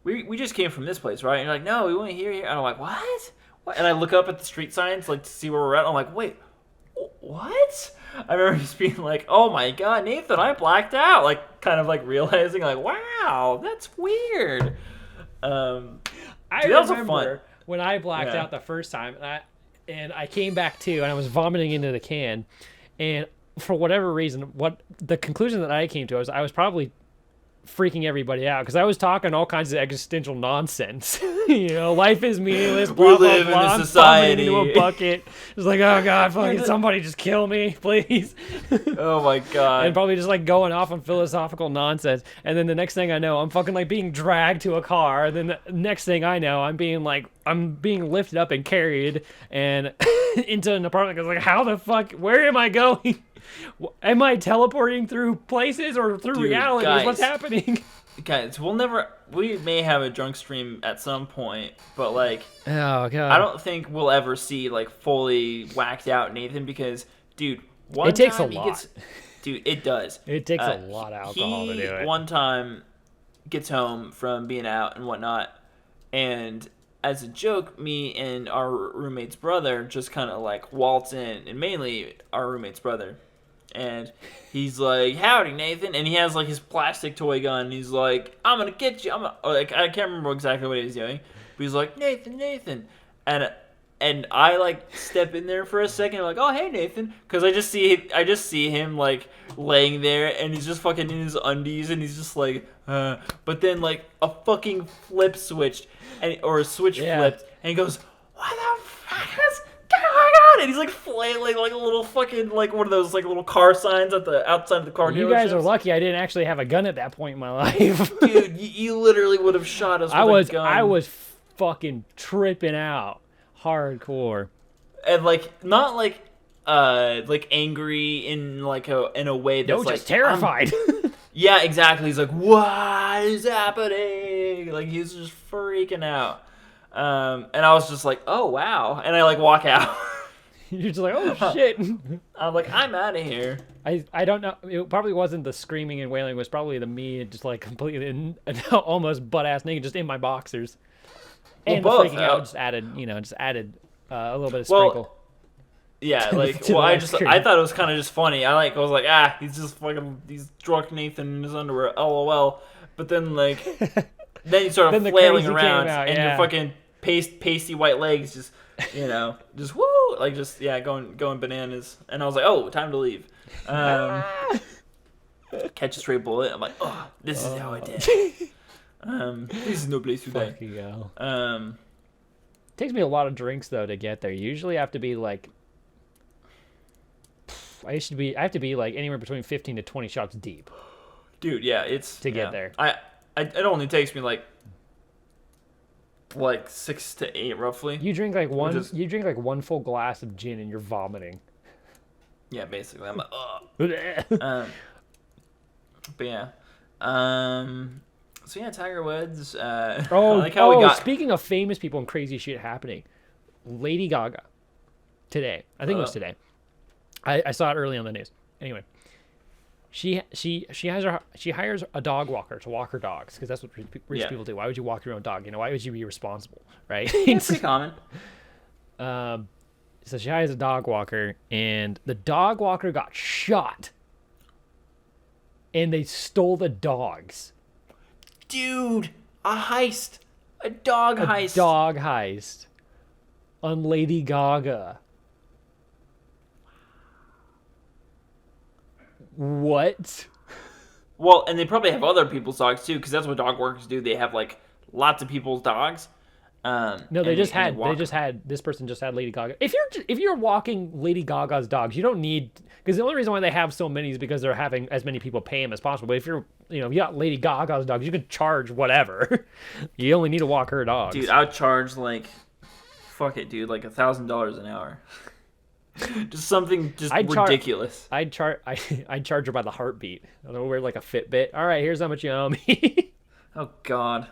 We just came from this place, right? And you're like, no, we went here. And I'm like, what? And I look up at the street signs, like, to see where we're at. I'm like, wait, what? I remember just being like, oh my God, Nathan, I blacked out. Like, kind of like realizing, like, wow, that's weird. I remember when I blacked out the first time, and I came back to, and I was vomiting into the can. And for whatever reason, what the conclusion that I came to was I was probably freaking everybody out, because I was talking all kinds of existential nonsense. Life is meaningless, blah, blah, blah. I'm society into a bucket. It's like, oh God, fucking somebody just kill me, please. Oh my God. And probably just like going off on philosophical nonsense. And then the next thing I know, I'm fucking like being dragged to a car. And then the next thing I know, I'm being lifted up and carried and into an apartment. I was like, how the fuck, where am I going? Am I teleporting through places or through reality? Guys, what's happening? Guys, we may have a drunk stream at some point, but like, oh God, I don't think we'll ever see like fully whacked out Nathan, because dude, it takes a lot. Dude, it does. It takes a lot of alcohol to do it. One time gets home from being out and whatnot, and as a joke, me and our roommate's brother just kind of like waltz in, and mainly our roommate's brother. And he's like, howdy, Nathan. And he has like his plastic toy gun. And he's like, I'm going to get you. I can't remember exactly what he was doing. But he's like, Nathan. And I like step in there for a second. I'm like, oh, hey, Nathan. Because I just see him like laying there. And he's just fucking in his undies. And he's just like, But then like a fucking flip switched. Or a switch flipped. And he goes, what the fuck is going on? And he's like flailing like a little fucking like one of those like little car signs at the outside of the car dealerships. You guys are lucky I didn't actually have a gun at that point in my life. Dude, you literally would have shot us with a gun. I was fucking tripping out hardcore. And like not like angry in like in a way that's like just terrified. Yeah, exactly. He's like, what is happening? Like, he's just freaking out. And I was just like, oh wow. And I like walk out. You're just like, oh shit. I'm like, I'm out of here. I don't know. It probably wasn't the screaming and wailing. It was probably the me just like completely almost butt ass naked, just in my boxers. Well, And both, the freaking out just added a little bit of sprinkle. Yeah, like, To well, the I ice cream. thought it was kind of just funny. He's just fucking, he's drunk Nathan in his underwear, lol. But then, like, then you start Then the flailing crazy around, came out, and yeah. your fucking pasty white legs just, just woo, like, just, yeah, going bananas. And I was like, oh, time to leave. Catch a stray bullet. I'm like, oh, this is how I did. This is no place to die. Fucking hell. Takes me a lot of drinks though to get there. Usually I have to be like I have to be like anywhere between 15 to 20 shots deep. Dude, yeah, it's to get there. It only takes me like 6 to 8 roughly. You drink like one full glass of gin and you're vomiting. Yeah, basically. I'm like, ugh. But yeah. So yeah, Tiger Woods. I like how we got. Speaking of famous people and crazy shit happening, Lady Gaga today. I think it was today. I saw it early on the news. Anyway, she hires a dog walker to walk her dogs because that's what rich people do. Why would you walk your own dog? Why would you be responsible, right? It's pretty common. So she hires a dog walker, and the dog walker got shot, and they stole the dogs. Dude, a heist. A dog heist. A dog heist. On Lady Gaga. What? Well, and they probably have other people's dogs too, because that's what dog workers do. They have like lots of people's dogs. No, this person just had Lady Gaga. If you're walking Lady Gaga's dogs, you don't need, because the only reason why they have so many is because they're having as many people pay them as possible. But if you got Lady Gaga's dogs, you can charge whatever. You only need to walk her dogs. Dude, I would charge fuck it, dude, like $1,000 an hour. Just something ridiculous. I'd charge her by the heartbeat. I don't wear like a Fitbit. All right, here's how much you owe me. Oh God.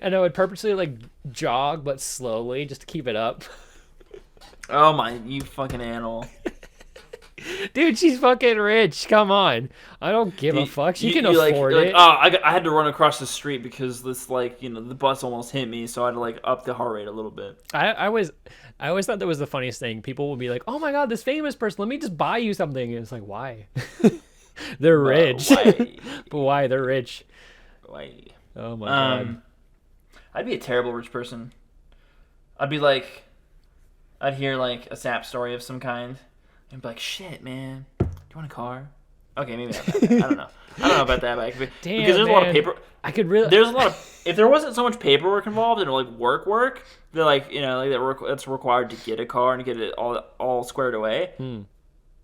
And I would purposely jog, but slowly, just to keep it up. Oh my, you fucking animal. Dude, she's fucking rich. Come on. I don't give a fuck. She can afford it. Oh, I had to run across the street because this, the bus almost hit me, so I had to, up the heart rate a little bit. I always thought that was the funniest thing. People would be like, oh my God, this famous person, let me just buy you something. And it's like, why? They're rich. Why? But why? They're rich. Why? Oh my God. I'd be a terrible rich person. I'd be like, I'd hear a sap story of some kind and be like, shit, man, do you want a car? Okay, maybe not that bad. I don't know. I don't know about that, but damn, because there's a lot of paper. I could really. There's a lot of. If there wasn't so much paperwork involved and work, that's required to get a car and get it all squared away.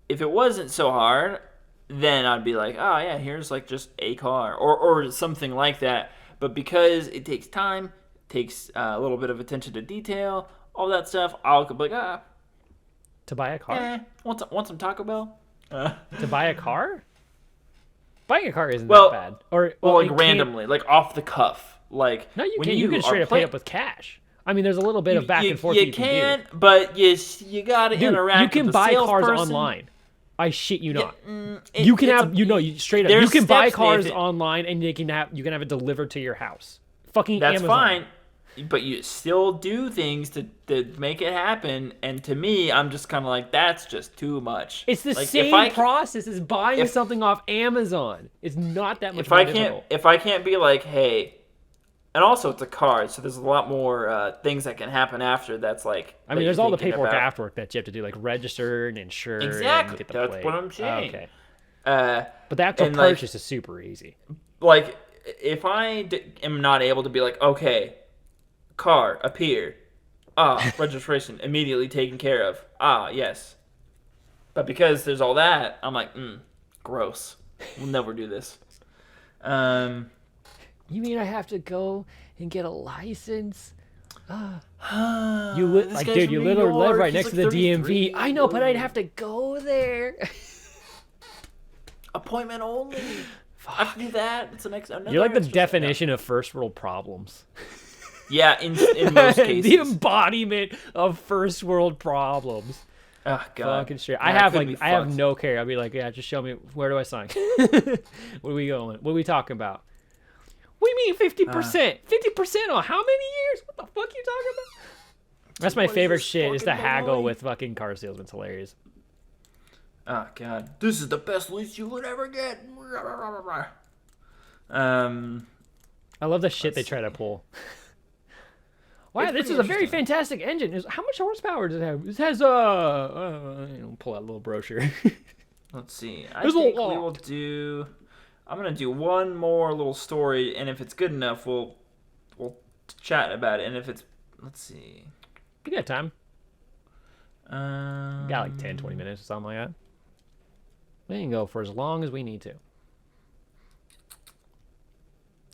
If it wasn't so hard, then I'd be like, oh yeah, here's just a car or something like that. But because it takes time, takes a little bit of attention to detail, all that stuff, I'll be like, to buy a car? Want some Taco Bell? To buy a car? Buying a car isn't that bad. Or randomly, off the cuff. No, you can. You can straight up pay up with cash. I mean, there's a little bit of back and forth you can do. But you got to interact. You can with the buy cars salesperson. Online. I shit you not. You can straight up. You can buy cars online and you can have it delivered to your house. Fucking That's Amazon. fine. But you still do things to make it happen, and to me, I'm just kind of that's just too much. It's the same process as buying something off Amazon. It's not that much more difficult. If I can't be hey, and also it's a car, so there's a lot more things that can happen after. That's I mean, there's all the paperwork afterward that you have to do, register and insure. Exactly, and get the that's plate. what I'm saying. Okay. But the actual purchase is super easy. If I am not able to be okay. Car appear. Registration immediately taken care of. Yes. But because there's all that, I'm gross. We'll never do this. You mean I have to go and get a license? You literally live right next to the DMV. I know, but I'd have to go there. Appointment only. I have to do that. It's You're the definition of first world problems. Yeah, in most cases. The embodiment of first world problems. Oh God. Fucking straight. Yeah, I have couldn't like be I have fucked. no care. I'll be like, yeah, just show me where do I sign? Where are we going? What are we talking about? What do you mean 50%? 50% on how many years? What the fuck are you talking about? That's my What is favorite this shit is to fucking haggle baloney? with fucking car salesmen. It's hilarious. Oh God. This is the best lease you would ever get. I love the shit they Let's try to pull. Wow, It's this pretty is a very interesting. fantastic engine. How much horsepower does it have? It has pull out a little brochure. Let's see. I There's a think we lot. will do. I'm gonna do one more little story, and if it's good enough, we'll chat about it. And if it's, let's see. You got time. Um, Got like 10, 20 minutes or something like that. We can go for as long as we need to.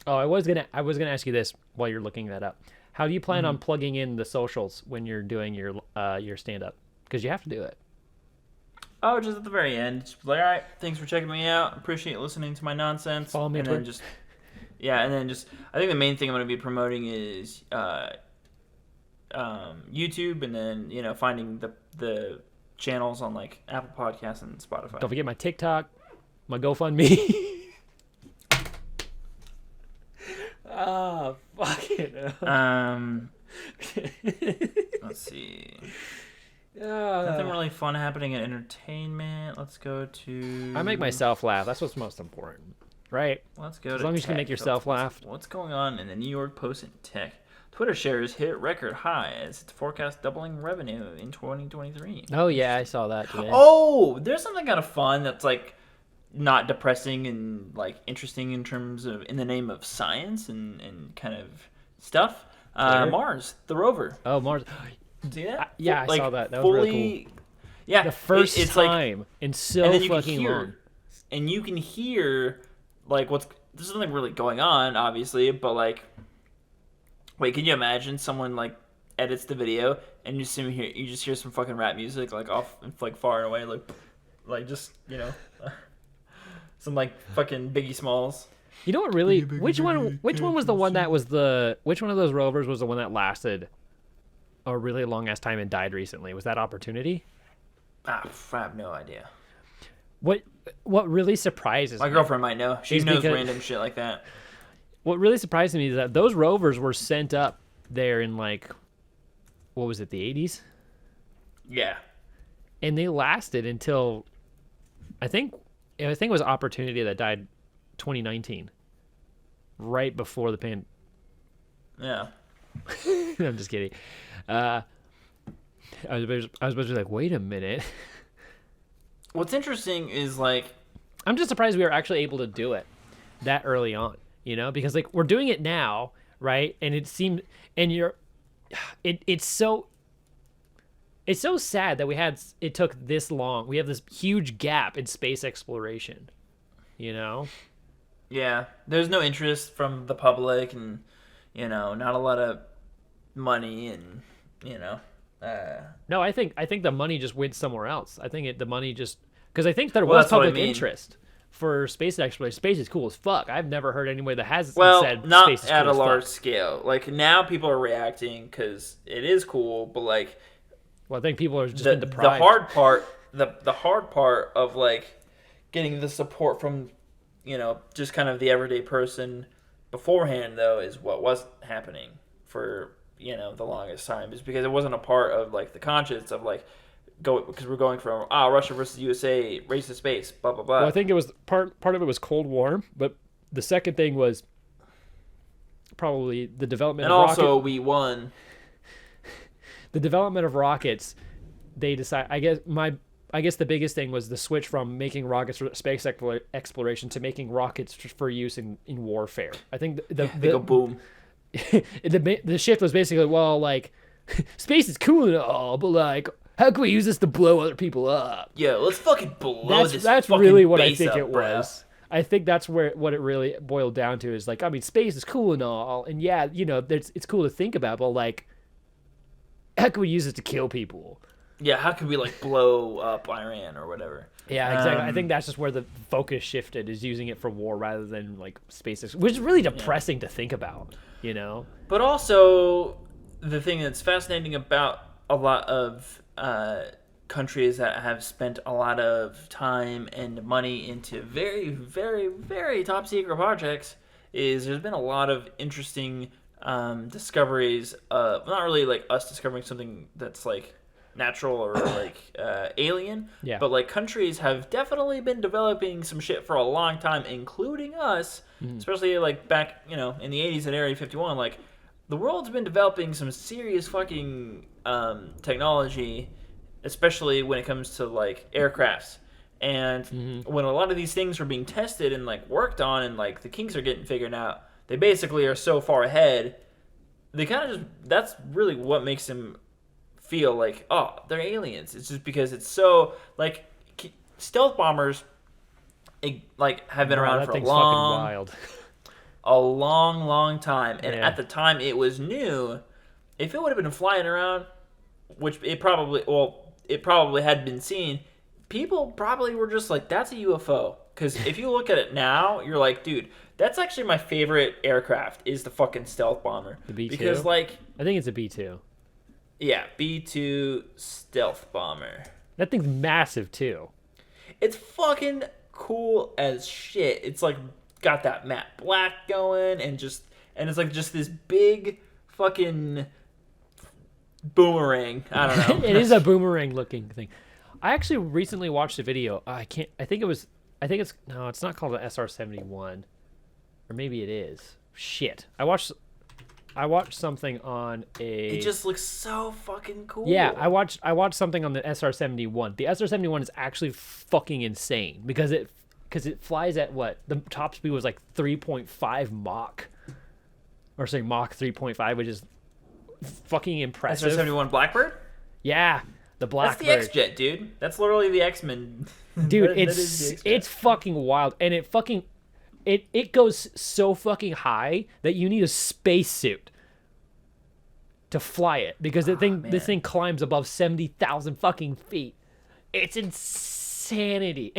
Oh, I was gonna ask you this while you're looking that up. How do you plan on plugging in the socials when you're doing your stand up? Because you have to do it. Oh, just at the very end. Just be like, all right, thanks for checking me out. Appreciate listening to my nonsense. Follow me on and then Twitter. just, yeah, and then just, I think the main thing I'm going to be promoting is YouTube, and then finding the channels on like Apple Podcasts and Spotify. Don't forget my TikTok, my GoFundMe. Oh, fuck it. Let's see. Nothing really fun happening in entertainment. Let's go to. I make myself laugh. That's what's most important, right? Let's go As to long as you can tech. make yourself laugh. What's going on in the New York Post and tech? Twitter shares hit record high as it's forecast doubling revenue in 2023. Oh yeah, I saw that today. Oh, there's something kind of fun that's like not depressing and like interesting in terms of in the name of science and kind of stuff. Twitter? Mars, the rover. Oh, Mars. See that? Yeah, I saw that. That was really cool. Yeah, The first it's time like, in so and then you can fucking hear, long. and you can hear like there's nothing really going on, obviously, but like, wait, can you imagine someone like edits the video and you just hear some fucking rap music like off like far and away, like just some like fucking Biggie Smalls. You know what really? Which one was the one that was which one of those rovers was the one that lasted a really long ass time and died recently? Was that Opportunity? I have no idea. What really surprises My me? girlfriend might know. She It's knows because- random shit like that. What really surprised me is that those rovers were sent up there in like, what was it, the 80s? Yeah. And they lasted until, I think it was Opportunity that died 2019, right before the pan. Yeah. I'm just kidding. I was supposed to be like, wait a minute. What's interesting is like, I'm just surprised we were actually able to do it that early on, because like we're doing it now, right? And it seemed, and it's so sad that it took this long. We have this huge gap in space exploration, yeah, there's no interest from the public, and not a lot of money, and No, I think the money just went somewhere else. I think the money just because I think there Well, was that's what I public mean. interest for space exploration. Space is cool as fuck. I've never heard anybody that has well, said not space is at cool a as large fuck. scale. Like now, people are reacting because it is cool, but like Well, I think people are just the been deprived. the hard part of like getting the support from just kind of the everyday person beforehand, though, is what wasn't happening for the longest time, is because it wasn't a part of like the conscience of like because we're going from Russia versus USA, race to space, blah blah blah. Well, I think it was part of it was Cold War, but the second thing was probably the development and of also rocket. we won. The development of rockets. They decide. I guess the biggest thing was the switch from making rockets for space exploration to making rockets for use in warfare. I think They go boom. the shift was basically, well, like, space is cool and all, but like, how can we use this to blow other people up? Yeah, let's fucking blow this. That's fucking really what I base think up, it was. I think that's what it really boiled down to is like, I mean, space is cool and all, and yeah, it's cool to think about, but like, how can we use it to kill people? Yeah, how could we like blow up Iran or whatever? Yeah, exactly. I think that's just where the focus shifted, is using it for war rather than like space, which is really depressing to think about, But also, the thing that's fascinating about a lot of countries that have spent a lot of time and money into very, very, very top secret projects is there's been a lot of interesting discoveries. Not really like us discovering something that's like natural or like alien, Yeah. but like countries have definitely been developing some shit for a long time, including us, especially like back in the 80s at Area 51. Like the world's been developing some serious fucking technology, especially when it comes to like aircrafts. And when a lot of these things are being tested and like worked on and like the kinks are getting figured out, they basically are so far ahead. They kind of just, that's really what makes them feel like, oh, they're aliens. It's just because it's so like stealth bombers like have been around for fucking wild. a long time. And Yeah. at the time it was new. If it would have been flying around, which it probably had been seen, people probably were just like, that's a UFO. Because if you look at it now, you're like, dude, that's actually my favorite aircraft is the fucking stealth bomber. The B-2? Because like, I think it's a B-2. yeah, B-2 stealth bomber. That thing's massive too. It's fucking cool as shit. It's like got that matte black going and it's like just this big fucking boomerang. I don't know. It is a boomerang looking thing. I actually recently watched a video. No, it's not called an SR-71. Or maybe it is. Shit. I watched something on a... It just looks so fucking cool. Yeah, I watched something on the SR-71. The SR-71 is actually fucking insane because it flies at what? The top speed was like 3.5 Mach. Or say Mach 3.5, which is fucking impressive. SR-71 Blackbird? Yeah, the Blackbird. That's the X-Jet, dude. That's literally the X-Men. Dude, That is the X-Jet. it's fucking wild, and it goes so fucking high that you need a spacesuit to fly it because this thing climbs above 70,000 fucking feet. It's insanity.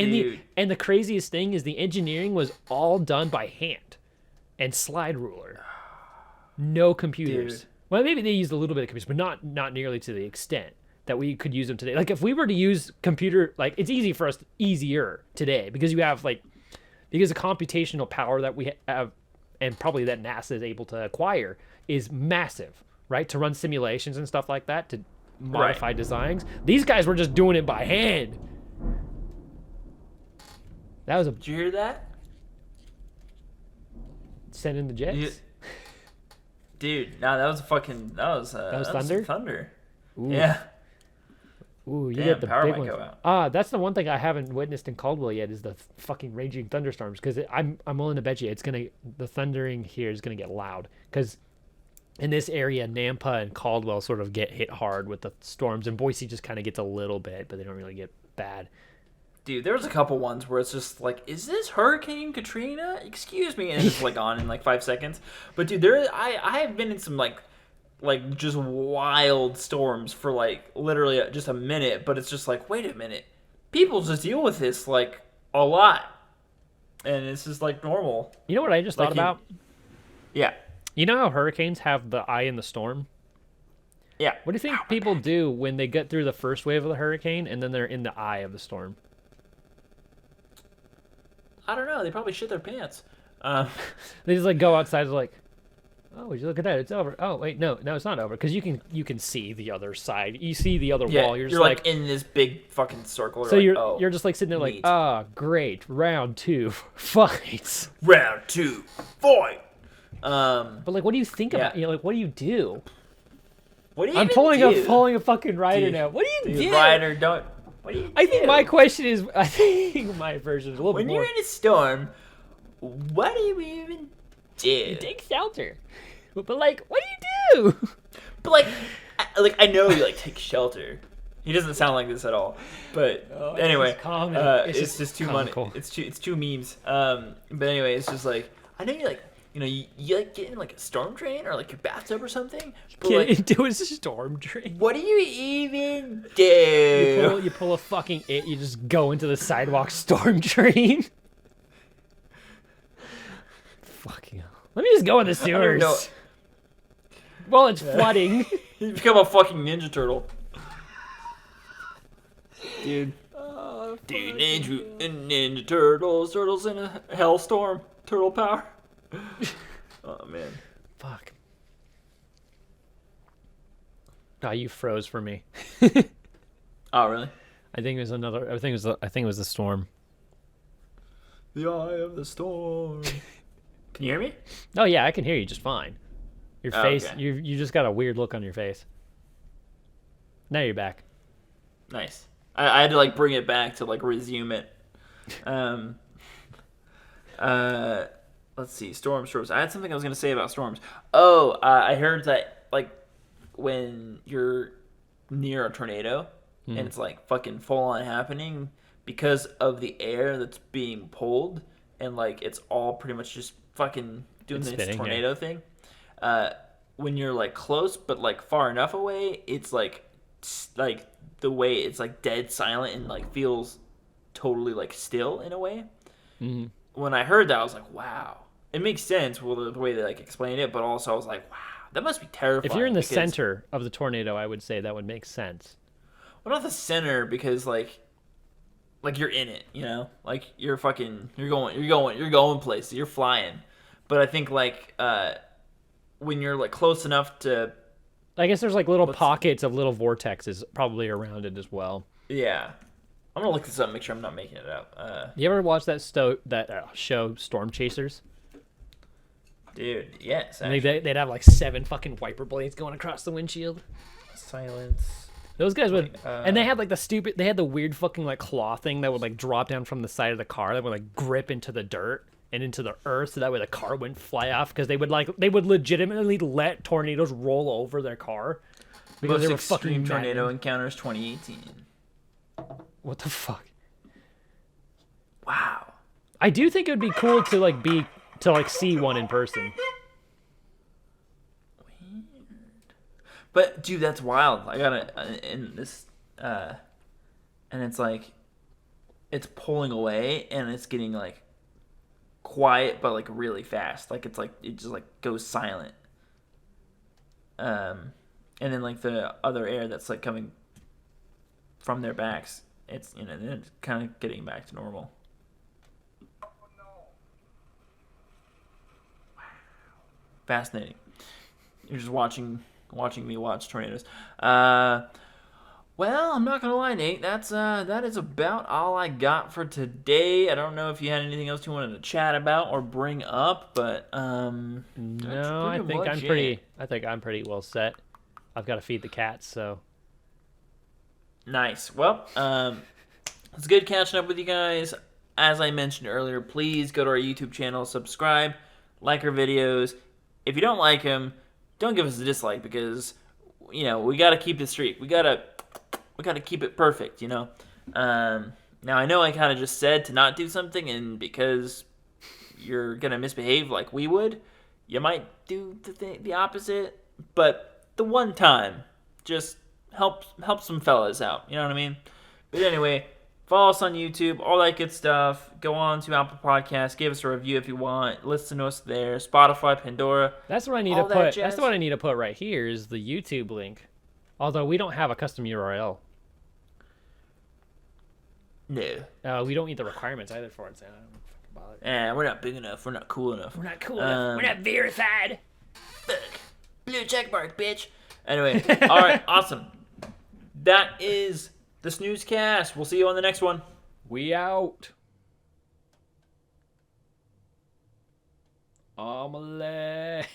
And the craziest thing is the engineering was all done by hand and slide ruler. No computers. Dude. Well, maybe they used a little bit of computers, but not nearly to the extent that we could use them today. Like if we were to use computer, like it's easier today because you have because the computational power that we have and probably that NASA is able to acquire is massive, right? To run simulations and stuff like that, to modify designs. These guys were just doing it by hand. That was Did you hear that? send in the jets. Dude, no, that was thunder? Thunder. Ooh. Yeah. Ooh, you Damn, get the power big might ones. go out. That's the one thing I haven't witnessed in Caldwell yet is the fucking raging thunderstorms. Because I'm willing to bet you the thundering here is gonna get loud. Because in this area, Nampa and Caldwell sort of get hit hard with the storms, and Boise just kind of gets a little bit, but they don't really get bad. Dude, there was a couple ones where it's just like, is this Hurricane Katrina? Excuse me, and it's like on in like 5 seconds. But dude, I have been in some like just wild storms for like literally just a minute, but it's just like, wait a minute, people just deal with this like a lot, and it's just like normal. You know what I just thought about? Yeah. You know how hurricanes have the eye in the storm? Yeah. What do you think people do when they get through the first wave of the hurricane and then they're in the eye of the storm? I don't know. They probably shit their pants. They just like go outside and like, oh, would you look at that? It's over. Oh, wait, no, it's not over because you can see the other side. You see the other wall. You're just like in this big fucking circle. So like, you're just like sitting there like, neat. great, round 2, fight. Round 2, fight. But like, what do you think about? You know, like, what do you do? What do you I'm even pulling do? a fucking rider now. What do you do? Rider, don't. What do you I do? think my question is, I think my version is a little When bit more. you're in a storm, what do you even do? You take shelter. But like, what do you do? But I know you like take shelter. He doesn't sound like this at all. But anyway, just comedy. it's just too money. It's two memes. But anyway, it's just like, I know you like, you like get in like a storm drain or like your bathtub or something. But Get like, into a storm drain. what do you even do? You pull a fucking it. You just go into the sidewalk storm drain. Fucking hell. Let me just go in the sewers. know. Well, it's flooding. You become a fucking Ninja Turtle. dude. Oh, Teenage Mutant Ninja Turtles. Turtles in a hellstorm. Turtle power. Oh, man. fuck. Oh, you froze for me. Oh, really? I think it was another. I think it was the storm. The eye of the storm. Can you hear me? Oh yeah, I can hear you just fine. Your Oh, face, okay. you just got a weird look on your face. Now you're back. Nice. I had to like bring it back to like resume it. Let's see. Storms. I had something I was gonna say about storms. Oh, I heard that like when you're near a tornado and it's like fucking full on happening because of the air that's being pulled and like it's all pretty much just fucking doing It's this spinning, tornado thing. When you're like close but like far enough away, it's like the way it's like dead silent and like feels totally like still in a way. Mm-hmm. When I heard that, I was like, wow. It makes sense the way they like explained it, but also I was like, wow, that must be terrifying. If you're in the because, center of the tornado, I would say that would make sense. well, not the center because like you're in it, you know, like you're going places, you're flying. But I think like when you're like close enough to, I guess there's like little pockets of little vortexes probably around it as well. yeah. I'm gonna look this up, make sure I'm not making it up. You ever watch that show Storm Chasers? Dude, yes. And they'd have like 7 fucking wiper blades going across the windshield. Silence. Those guys would, and they had like they had the weird fucking like claw thing that would like drop down from the side of the car that would like grip into the dirt and into the earth, so that way the car wouldn't fly off, because they would legitimately let tornadoes roll over their car because Most they were extreme fucking tornado maddening. encounters 2018. What the fuck? Wow. I do think it would be cool to see one in person. But dude, that's wild. I got it in this, and it's like, it's pulling away and it's getting like quiet, but like really fast. Like it's like it just like goes silent. And then like the other air that's like coming from their backs, it's then it's kind of getting back to normal. Wow, fascinating. You're just watching me watch tornadoes. Well, I'm not gonna lie, Nate. That is about all I got for today. I don't know if you had anything else you wanted to chat about or bring up, but No, I think I'm pretty well set. I've got to feed the cats, so. Nice. Well, it's good catching up with you guys. As I mentioned earlier, please go to our YouTube channel, subscribe, like our videos. If you don't like them, don't give us a dislike, because we got to keep the streak. We got to keep it perfect, Now I know I kind of just said to not do something, and because you're going to misbehave like we would, you might do the opposite, but the one time, just help some fellas out, you know what I mean? But anyway, follow us on YouTube, all that good stuff. Go on to Apple Podcasts, give us a review if you want. Listen to us there. Spotify, Pandora. That's what I need to put. That's what I need to put right here is the YouTube link. Although we don't have a custom URL. No. We don't need the requirements either for it. So I don't fucking bother. We're not big enough. We're not cool enough. We're not cool enough. We're not verified. Fuck. Blue check mark, bitch. Anyway, all right, awesome. That is the Snoozecast. We'll see you on the next one. We out. Omelette.